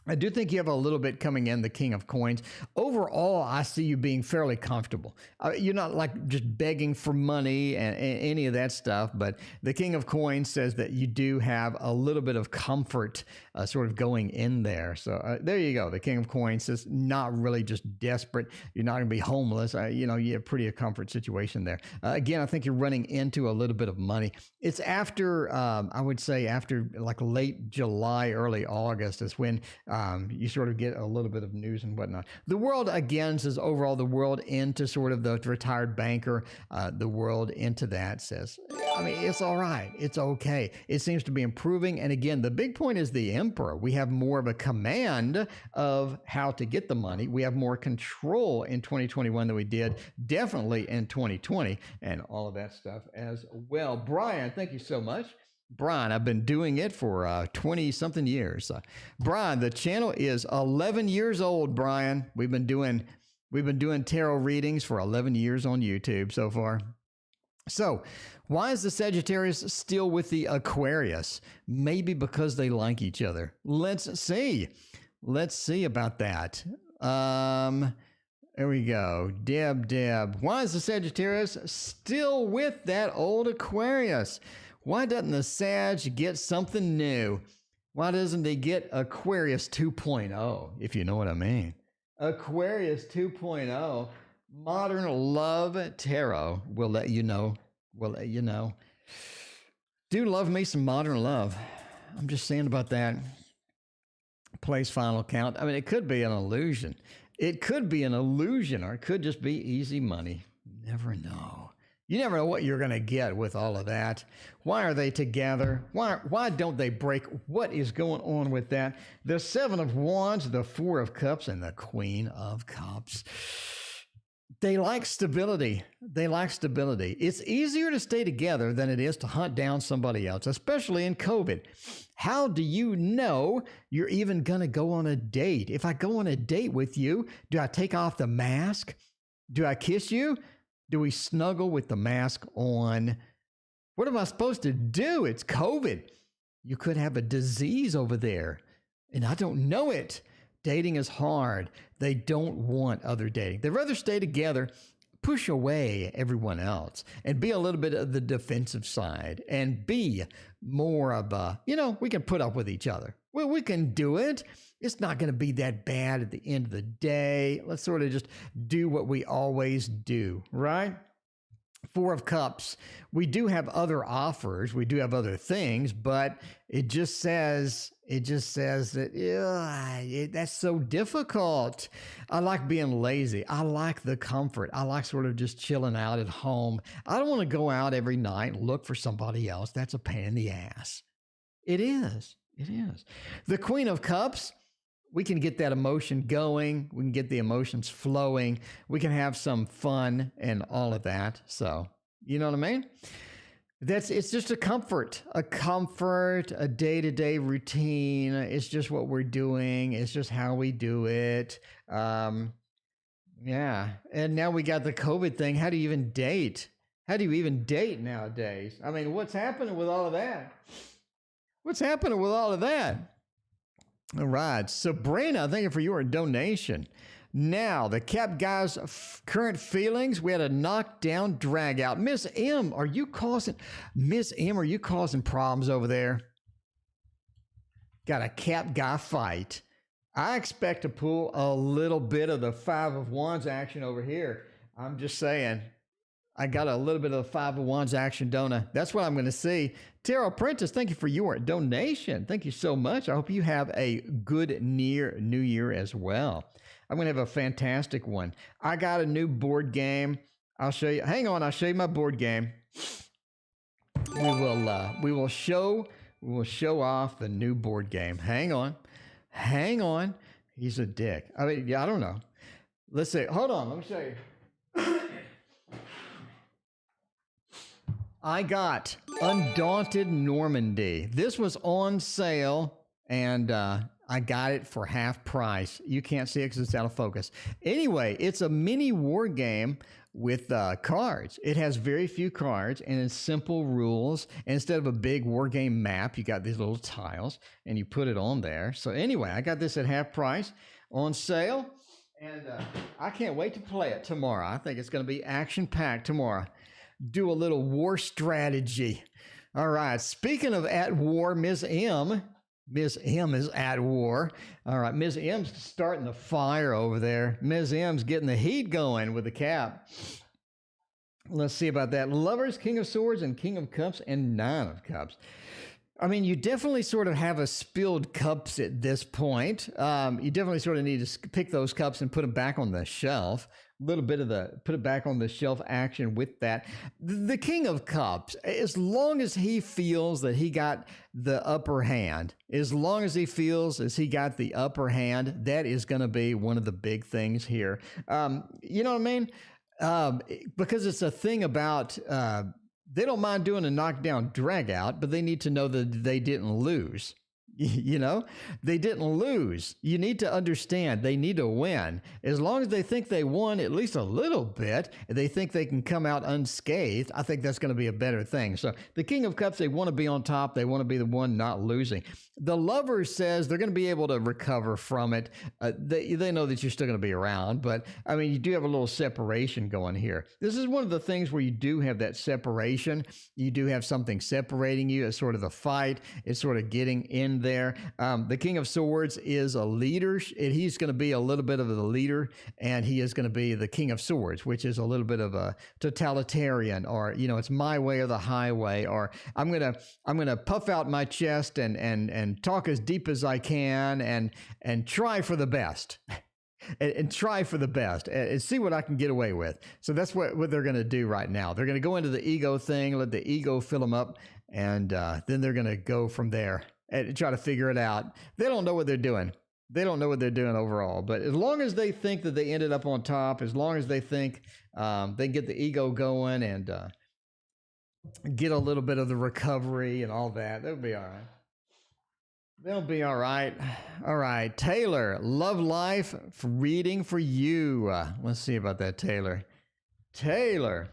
I do think you have a little bit coming in, the King of Coins. Overall, I see you being fairly comfortable. You're not like just begging for money and any of that stuff, but the King of Coins says that you do have a little bit of comfort sort of going in there. So there you go. The King of Coins is not really just desperate. You're not going to be homeless. You have pretty a comfort situation there. Again, I think you're running into a little bit of money. It's after, I would say after like late July, early August is when you sort of get a little bit of news and whatnot. The world, again, says overall, the world into sort of the retired banker, the world into that says, I mean, it's all right. It's okay. It seems to be improving. And again, the big point is the Emperor. We have more of a command of how to get the money. We have more control in 2021 than we did definitely in 2020 and all of that stuff as well. Brian, thank you so much. Brian, I've been doing it for 20-something years. Brian, the channel is 11 years old, Brian. We've been doing tarot readings for 11 years on YouTube so far. So, why is the Sagittarius still with the Aquarius? Maybe because they like each other. Let's see. Let's see about that. There we go. Deb. Why is the Sagittarius still with that old Aquarius? Why doesn't the Sag get something new? Why doesn't they get Aquarius 2.0, if you know what I mean? Aquarius 2.0, Modern Love Tarot will let you know. Do love me some Modern Love. I'm just saying about that. Place final count. I mean, it could be an illusion. It could be an illusion, or it could just be easy money. Never know. You never know what you're going to get with all of that. Why are they together? Why don't they break? What is going on with that? The Seven of Wands, the Four of Cups, and the Queen of Cups. They like stability. It's easier to stay together than it is to hunt down somebody else, especially in COVID. How do you know you're even going to go on a date? If I go on a date with you, do I take off the mask? Do I kiss you? Do we snuggle with the mask on? What am I supposed to do? It's COVID. You could have a disease over there, and I don't know it. Dating is hard. They don't want other dating. They'd rather stay together, push away everyone else, and be a little bit of the defensive side, and be more of a, we can put up with each other. Well, we can do it. It's not going to be that bad at the end of the day. Let's sort of just do what we always do, right? Four of Cups. We do have other offers. We do have other things, but it just says that that's so difficult. I like being lazy. I like the comfort. I like sort of just chilling out at home. I don't want to go out every night and look for somebody else. That's a pain in the ass. It is. The Queen of Cups. We can get that emotion going. We can get the emotions flowing. We can have some fun and all of that. So, you know what I mean? It's just a comfort, a day-to-day routine. It's just what we're doing. It's just how we do it. Yeah. And now we got the COVID thing. How do you even date? How do you even date nowadays? I mean, what's happening with all of that? All right, Sabrina, thank you for your donation. Now, the Cap Guy's current feelings, we had a knockdown drag out. Miss M, are you causing problems over there? Got a Cap Guy fight. I expect to pull a little bit of the Five of Wands action over here. I'm just saying. I got a little bit of the Five of Wands action, don't I? That's what I'm going to see. Tarot Princess, thank you for your donation. Thank you so much. I hope you have a good New Year as well. I'm going to have a fantastic one. I got a new board game. I'll show you. Hang on, I'll show you my board game. We will show off the new board game. Hang on. He's a dick. I mean, yeah, I don't know. Let's see. Hold on. Let me show you. I got Undaunted Normandy. This was on sale, and I got it for half price. You can't see it because it's out of focus. Anyway, it's a mini war game with cards. It has very few cards, and it's simple rules. And instead of a big war game map, you got these little tiles, and you put it on there. So anyway, I got this at half price on sale, and I can't wait to play it tomorrow. I think it's going to be action-packed tomorrow. Do a little war strategy. All right. Speaking of at war, Ms. M is at war. All right. Ms. M's starting the fire over there. Ms. M's getting the heat going with the cap. Let's see about that. Lovers, King of Swords, and King of Cups, and Nine of Cups. I mean, you definitely sort of have a spilled cups at this point. You definitely sort of need to pick those cups and put them back on the shelf. A little bit of the put it back on the shelf action with that. The King of Cups, as long as he feels that he got the upper hand, as long as he feels as he got the upper hand, that is going to be one of the big things here. You know what I mean? Because it's a thing about they don't mind doing a knockdown drag out, but they need to know that they didn't lose. You know, they didn't lose. You need to understand they need to win. As long as they think they won at least a little bit, they think they can come out unscathed, I think that's going to be a better thing. So the King of Cups, they want to be on top. They want to be the one not losing. The Lover says they're going to be able to recover from it. They know that you're still going to be around, but I mean, you do have a little separation going here. This is one of the things where you do have that separation. You do have something separating you. It's sort of the fight. It's sort of getting in there. The King of Swords is a leader. He's going to be a little bit of the leader, and he is going to be the King of Swords, which is a little bit of a totalitarian, or, you know, it's my way or the highway, or I'm going to puff out my chest and talk as deep as I can and try for the best. And try for the best and see what I can get away with. So that's what they're going to do right now. They're going to go into the ego thing, let the ego fill them up, and then they're going to go from there and try to figure it out. They don't know what they're doing. They don't know what they're doing overall. But as long as they think that they ended up on top, as long as they think they get the ego going and get a little bit of the recovery and all that, they'll be all right. They'll be all right. All right. Taylor, Love Life reading for you. Let's see about that, Taylor. Taylor.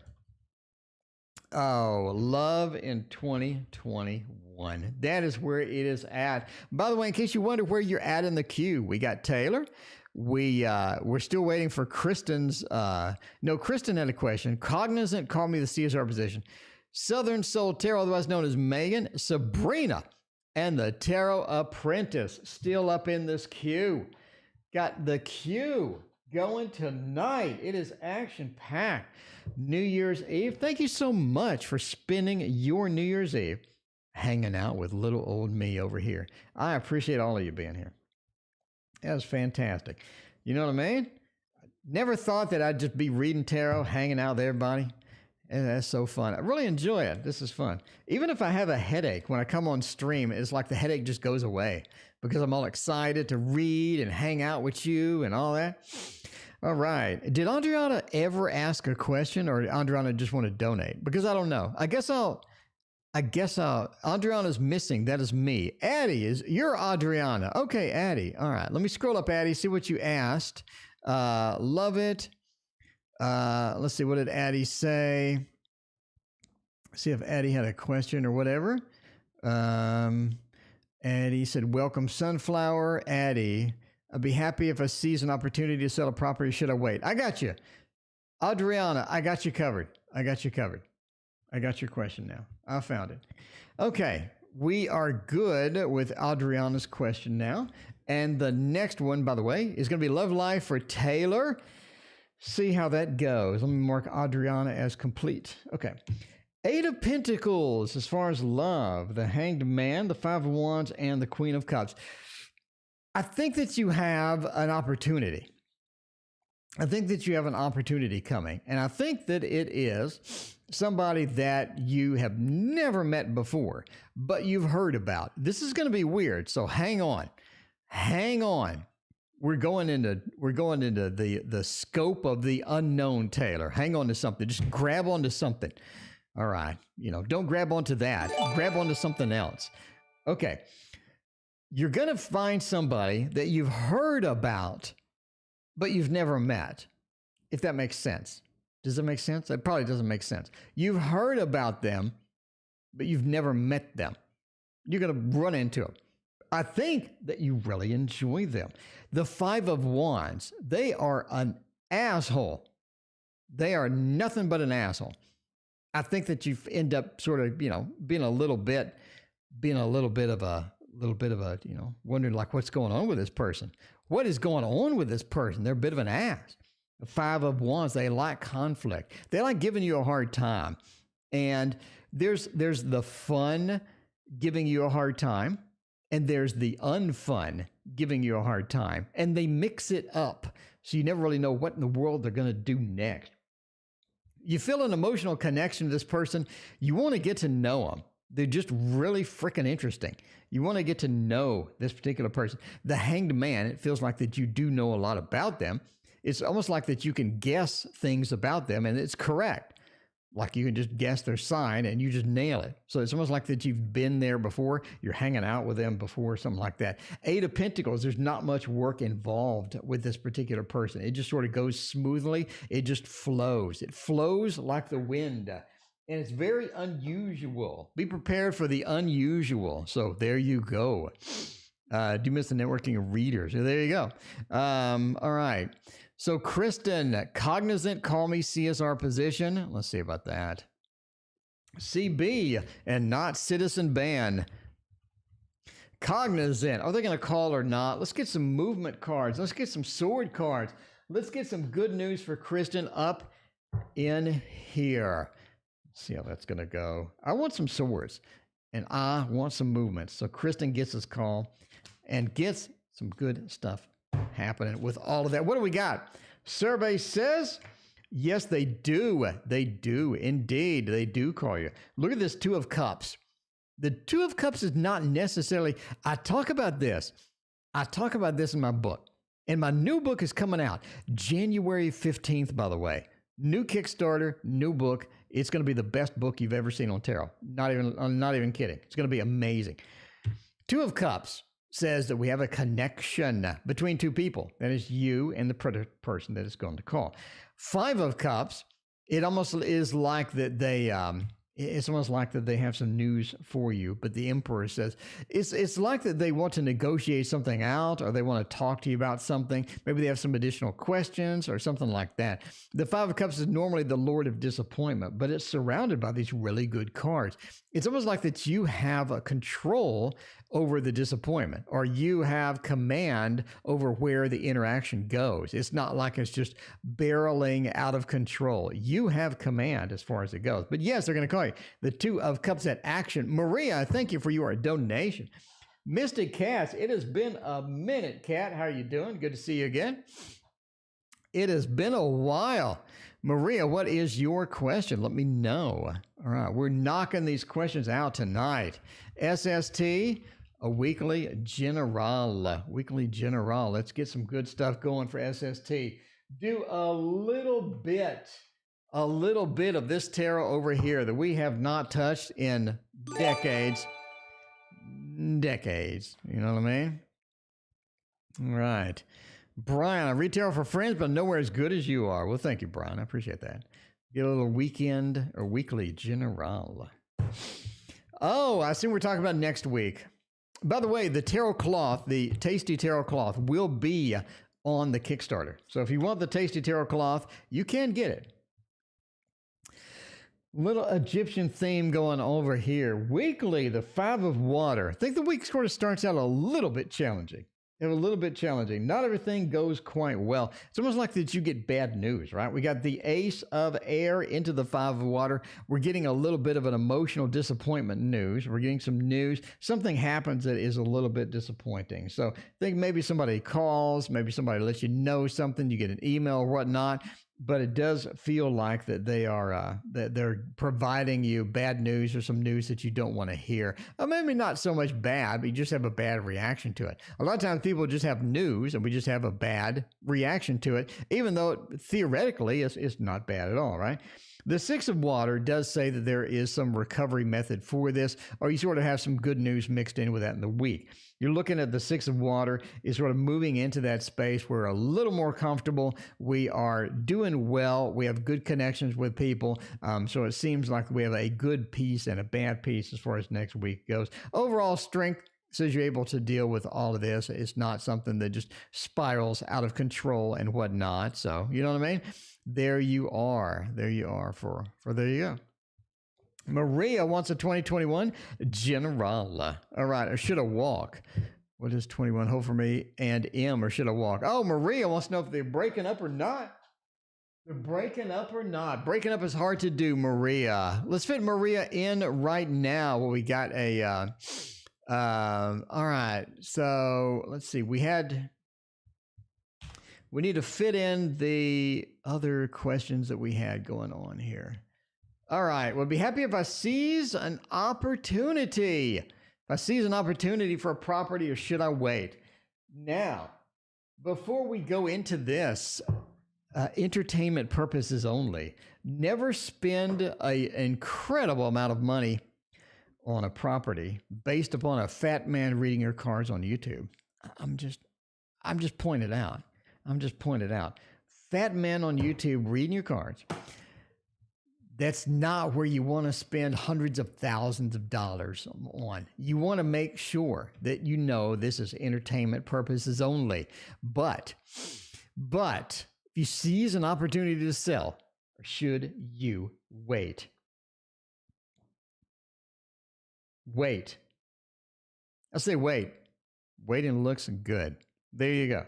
Oh, love in 2021. That is where it is at. By the way, in case you wonder where you're at in the queue, we got Taylor. We're still waiting for Kristen's. No, Kristen had a question. Cognizant called me the CSR position. Southern Soul Tarot, otherwise known as Megan. Sabrina. And the Tarot Apprentice still up in this queue. Got the queue going tonight. It is action-packed. New Year's Eve. Thank you so much for spending your New Year's Eve hanging out with little old me over here. I appreciate all of you being here. That was fantastic. You know what I mean? Never thought that I'd just be reading tarot, hanging out with everybody. And that's so fun. I really enjoy it. This is fun. Even if I have a headache when I come on stream, it's like the headache just goes away because I'm all excited to read and hang out with you and all that. All right. Did Adriana ever ask a question, or did Adriana just want to donate? Because I don't know. I guess Adriana's missing. That is me. Addie you're Adriana. Okay, Addie. All right. Let me scroll up, Addie, see what you asked. Love it. Let's see, what did Addie say? See if Addie had a question or whatever. Addie said, welcome, Sunflower. Addie, I'd be happy if I seize an opportunity to sell a property. Should I wait? I got you. Adriana, I got you covered. I got your question now. I found it. Okay, we are good with Adriana's question now. And the next one, by the way, is going to be Love Life for Taylor. See how that goes. Let me mark Adriana as complete. Okay. 8 of Pentacles as far as love. The Hanged Man, the 5 of Wands, and the Queen of Cups. I think that you have an opportunity. I think that you have an opportunity coming. And I think that it is somebody that you have never met before, but you've heard about. This is going to be weird, so hang on. Hang on. we're going into the scope of the unknown, Taylor. Hang on to something. Just grab onto something. All right. Don't grab onto that. Grab onto something else. Okay. You're going to find somebody that you've heard about, but you've never met, if that makes sense. Does it make sense? It probably doesn't make sense. You've heard about them, but you've never met them. You're going to run into them. I think that you really enjoy them. The Five of Wands, they are an asshole. They are nothing but an asshole. I think that you end up sort of, being a little bit of a, wondering like what's going on with this person. What is going on with this person? They're a bit of an ass. The Five of Wands, they like conflict. They like giving you a hard time. And there's the fun giving you a hard time, and there's the unfun giving you a hard time. And they mix it up, so you never really know what in the world they're going to do next. You feel an emotional connection to this person. You want to get to know them. They're just really freaking interesting. You want to get to know this particular person. The Hanged Man, it feels like that you do know a lot about them. It's almost like that you can guess things about them, and it's correct. Like you can just guess their sign and you just nail it. So it's almost like that you've been there before. You're hanging out with them before, something like that. Eight of Pentacles, there's not much work involved with this particular person. It just sort of goes smoothly. It just flows. It flows like the wind. And it's very unusual. Be prepared for the unusual. So there you go. Do you miss the networking of readers? So there you go. All right. So Kristen, cognizant, call me CSR position. Let's see about that. CB and not citizen ban. Cognizant. Are they going to call or not? Let's get some movement cards. Let's get some sword cards. Let's get some good news for Kristen up in here. Let's see how that's going to go. I want some swords and I want some movements. So Kristen gets his call and gets some good stuff happening with all of that. What do we got? Survey says, yes, they do. They do. Indeed, they do call you. Look at this Two of Cups. The Two of Cups is not necessarily, I talk about this in my book. And my new book is coming out January 15th, by the way. New Kickstarter, new book. It's going to be the best book you've ever seen on tarot. I'm not even kidding. It's going to be amazing. Two of Cups says that we have a connection between two people. That is you and the person that is going to call. Five of Cups, it almost is like that it's almost like that they have some news for you, but the Emperor says it's like that they want to negotiate something out, or they want to talk to you about something. Maybe they have some additional questions or something like that. The Five of Cups is normally the Lord of Disappointment, but it's surrounded by these really good cards. It's almost like that you have a control over the disappointment, or you have command over where the interaction goes. It's not like it's just barreling out of control. You have command as far as it goes. But yes, they're going to call you. The Two of Cups at action. Maria, thank you for your donation. Mystic Cats, it has been a minute, Cat. How are you doing? Good to see you again. It has been a while. Maria, what is your question? Let me know. All right, we're knocking these questions out tonight. SST, a weekly general. Weekly general. Let's get some good stuff going for SST. Do a little bit of this tarot over here that we have not touched in decades. You know what I mean? All right. Brian, I read tarot for friends, but nowhere as good as you are. Well, thank you, Brian. I appreciate that. Get a little weekend or weekly general. Oh, I see what we're talking about next week. By the way, the tarot cloth, the Tasty Tarot Cloth, will be on the Kickstarter. So if you want the Tasty Tarot Cloth, you can get it. Little Egyptian theme going over here. Weekly, the Five of Water. I think the week sort of starts out a little bit challenging. Not everything goes quite well. It's almost like that you get bad news, right? We got the Ace of Air into the Five of Water. We're getting a little bit of an emotional disappointment news. We're getting some news. Something happens that is a little bit disappointing. So I think maybe somebody calls, maybe somebody lets you know something. You get an email or whatnot. but it does feel like that they are that they're providing you bad news or some news that you don't want to hear. Or maybe not so much bad, but you just have a bad reaction to it. A lot of times people just have news and we just have a bad reaction to it, even though it, theoretically it's not bad at all, right? The Six of Water does say that there is some recovery method for this, or you sort of have some good news mixed in with that in the week. You're looking at the Six of Water is sort of moving into that space. We're a little more comfortable. We are doing well. We have good connections with people. So it seems like we have a good piece and a bad piece as far as next week goes. Overall strength says you're able to deal with all of this. It's not something that just spirals out of control and whatnot. So, you know what I mean? There you are. There you are for there you go. Maria wants a 2021 General. All right, or should I walk? What does 21 hold for me? And M, or should I walk? Oh, Maria wants to know if they're breaking up or not. They're breaking up or not. Breaking up is hard to do, Maria. Let's fit Maria in right now. Well, we got a, all right. So let's see. We need to fit in the other questions that we had going on here. All right. We'll be happy if I seize an opportunity. If I seize an opportunity for a property, or should I wait? Now, before we go into this, entertainment purposes only. Never spend an incredible amount of money on a property based upon a fat man reading your cards on YouTube. I'm just pointing it out. Fat man on YouTube reading your cards. That's not where you want to spend hundreds of thousands of dollars on. You want to make sure that you know this is entertainment purposes only. But if you seize an opportunity to sell, or should you wait? Wait. I say wait. Waiting looks good. There you go.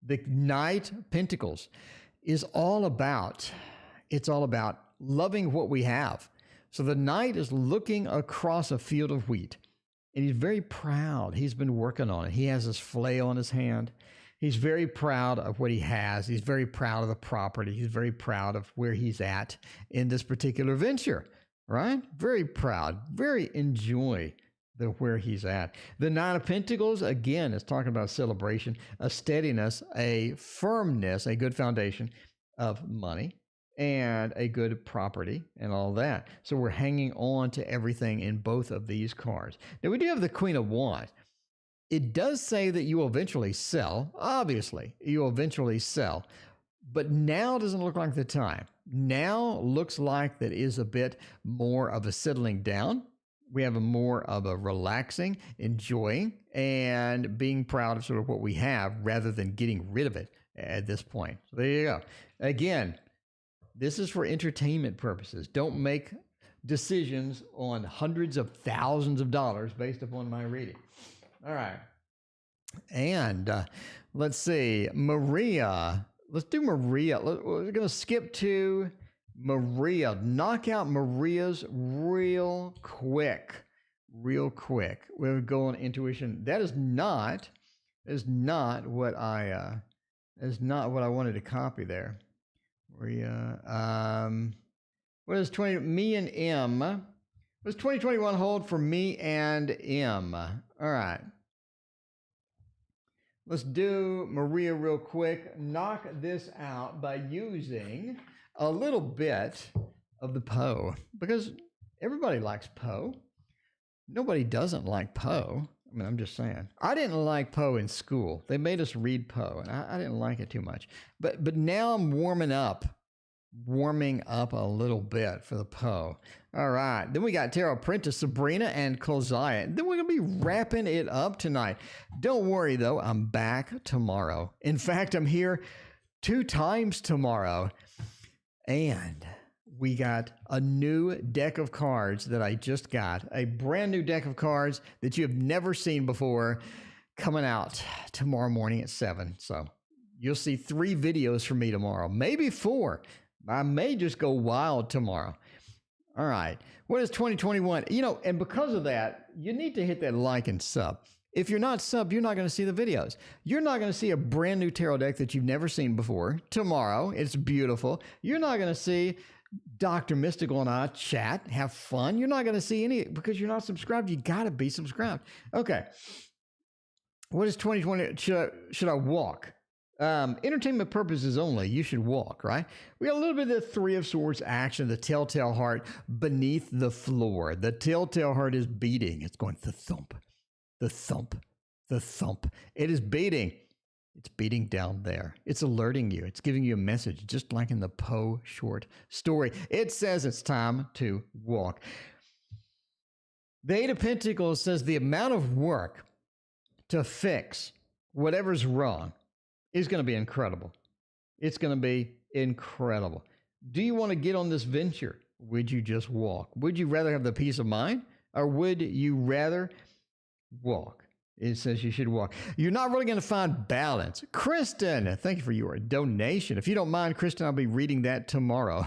The Knight of Pentacles is all about loving what we have. So the Knight is looking across a field of wheat, and he's very proud. He's been working on it. He has his flail in his hand. He's very proud of what he has. He's very proud of the property. He's very proud of where he's at in this particular venture, right? Very proud, very enjoy where he's at. The Nine of Pentacles, again, is talking about celebration, a steadiness, a firmness, a good foundation of money, and a good property and all that. So we're hanging on to everything in both of these cards. Now we do have the Queen of Wands. It does say that you will eventually sell. Obviously, you will eventually sell. But now doesn't look like the time. Now looks like that is a bit more of a settling down. We have a more of a relaxing, enjoying, and being proud of sort of what we have rather than getting rid of it at this point. So there you go. Again, this is for entertainment purposes. Don't make decisions on hundreds of thousands of dollars based upon my reading. All right. And let's see. Maria. Let's do Maria. We're going to skip to Maria. Knock out Maria's real quick. We're going on intuition. That is not what I wanted to copy there. Maria. What is me and M? What does 2021 hold for me and M? All right. Let's do Maria real quick. Knock this out by using a little bit of the Poe, because everybody likes Poe. Nobody doesn't like Poe. I mean, I'm just saying. I didn't like Poe in school. They made us read Poe, and I didn't like it too much. But now I'm warming up a little bit for the Poe. All right. Then we got Tarot Princess Sabrina and Keziah. Then we're going to be wrapping it up tonight. Don't worry, though. I'm back tomorrow. In fact, I'm here 2 times tomorrow. And we got a new deck of cards that I just got. A brand new deck of cards that you have never seen before coming out tomorrow morning at 7. So you'll see 3 videos from me tomorrow. Maybe 4. I may just go wild tomorrow. All right. What is 2021? You know, and because of that, you need to hit that like and sub. If you're not subbed, you're not going to see the videos. You're not going to see a brand new tarot deck that you've never seen before tomorrow. It's beautiful. You're not going to see Dr. Mystical and I chat, have fun. You're not going to see any because you're not subscribed. You got to be subscribed. Okay. What is 2020? Should I walk? Entertainment purposes only. You should walk, right? We got a little bit of the Three of Swords action, the telltale heart beneath the floor. The telltale heart is beating. It's going the thump, the thump, the thump. It is beating. It's beating down there. It's alerting you. It's giving you a message, just like in the Poe short story. It says it's time to walk. The Eight of Pentacles says the amount of work to fix whatever's wrong is going to be incredible. It's going to be incredible. Do you want to get on this venture? Would you just walk? Would you rather have the peace of mind, or would you rather walk? It says you should walk. You're not really going to find balance. Kristen, thank you for your donation. If you don't mind, Kristen, I'll be reading that tomorrow.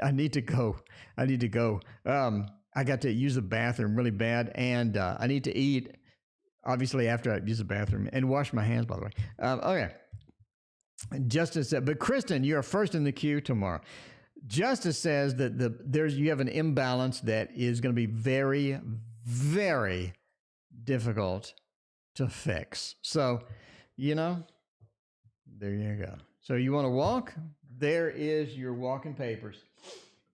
I need to go. I need to go. I got to use the bathroom really bad, and I need to eat. Obviously, after I use the bathroom and wash my hands, by the way. Okay. Justice said, but Kristen, you're first in the queue tomorrow. Justice says that you have an imbalance that is going to be very, very difficult to fix. So, there you go. So you want to walk? There is your walking papers.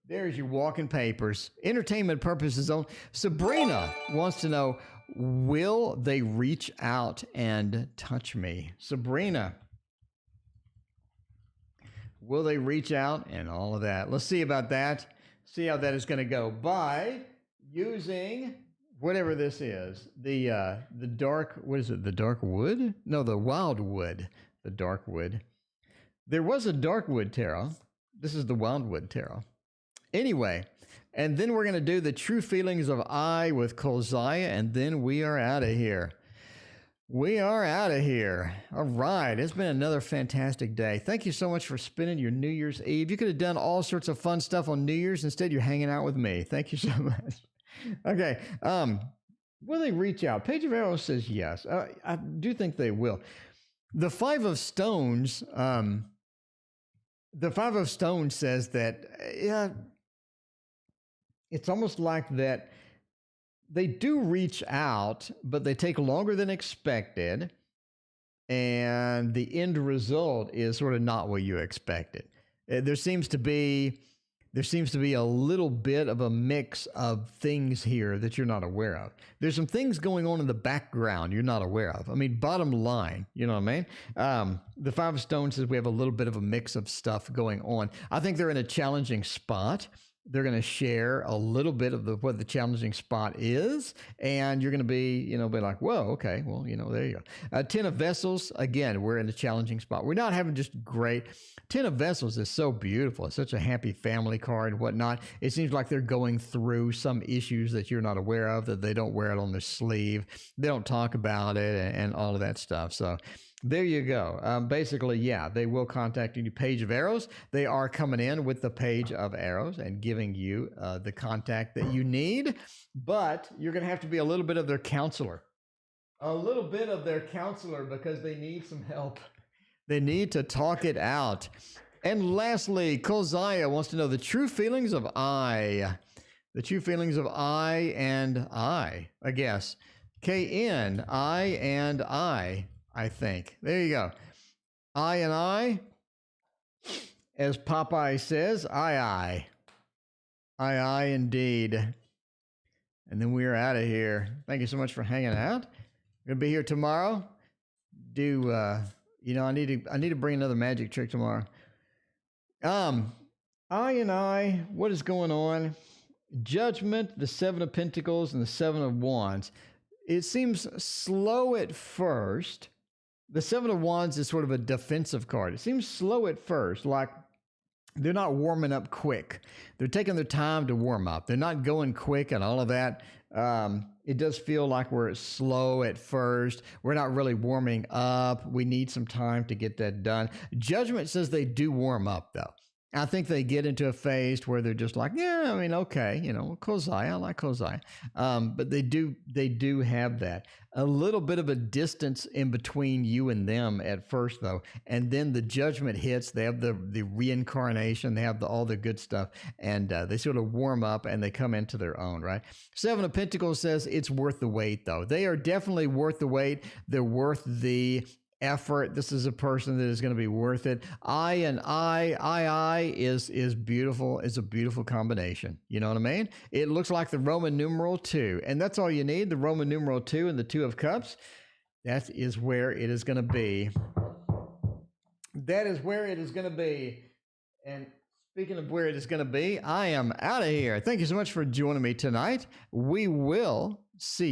There's your walking papers. Entertainment purposes only. Sabrina wants to know, will they reach out and touch me? Sabrina, will they reach out and all of that? Let's see about that. See how that is going to go by using whatever this is. The dark, what is it? The dark wood? No, the wild wood. The dark wood. There was a dark wood tarot. This is the wild wood tarot. Anyway, and then we're going to do the true feelings of I with Kolziah, and then we are out of here. We are out of here. All right. It's been another fantastic day. Thank you so much for spending your New Year's Eve. You could have done all sorts of fun stuff on New Year's. Instead, you're hanging out with me. Thank you so much. Okay. Will they reach out? Page of Arrows says yes. I do think they will. The Five of Stones, says that, it's almost like that they do reach out, but they take longer than expected. And the end result is sort of not what you expected. There seems to be a little bit of a mix of things here that you're not aware of. There's some things going on in the background you're not aware of. I mean, bottom line, you know what I mean? The Five of Stones says we have a little bit of a mix of stuff going on. I think they're in a challenging spot. They're going to share a little bit of what the challenging spot is, and you're going to be like, whoa, okay, well, there you go. Ten of Vessels, again, we're in a challenging spot. We're not having just great. Ten of Vessels is so beautiful. It's such a happy family card and whatnot. It seems like they're going through some issues that you're not aware of, that they don't wear it on their sleeve. They don't talk about it and all of that stuff. So there you go. Basically, yeah, they will contact you. Page of Arrows. They are coming in with the Page of Arrows and giving you the contact that you need. But you're going to have to be a little bit of their counselor. A little bit of their counselor, because they need some help. They need to talk it out. And lastly, Kolziah wants to know the true feelings of I. The true feelings of I and I guess. KN, I and I think. There you go. I and I, as Popeye says, I indeed. And then we are out of here. Thank you so much for hanging out. We're gonna be here tomorrow. I need to bring another magic trick tomorrow. I and I, what is going on? Judgment, the Seven of Pentacles, and the Seven of Wands. It seems slow at first. The Seven of Wands is sort of a defensive card. It seems slow at first, like they're not warming up quick. They're taking their time to warm up. They're not going quick and all of that. It does feel like we're slow at first. We're not really warming up. We need some time to get that done. Judgment says they do warm up, though. I think they get into a phase where they're just like, yeah, I mean, okay, Kozai, I like Kozai. But they do have that. A little bit of a distance in between you and them at first, though. And then the judgment hits. They have the reincarnation. They have all the good stuff. And they sort of warm up and they come into their own, right? Seven of Pentacles says it's worth the wait, though. They are definitely worth the wait. They're worth the effort. This is a person that is going to be worth it. I is beautiful. It's a beautiful combination. You know what I mean? It looks like the Roman numeral 2, and that's all you need. The Roman numeral 2 and the 2 of Cups. That is where it is going to be. That is where it is going to be. And speaking of where it is going to be, I am out of here. Thank you so much for joining me tonight. We will see you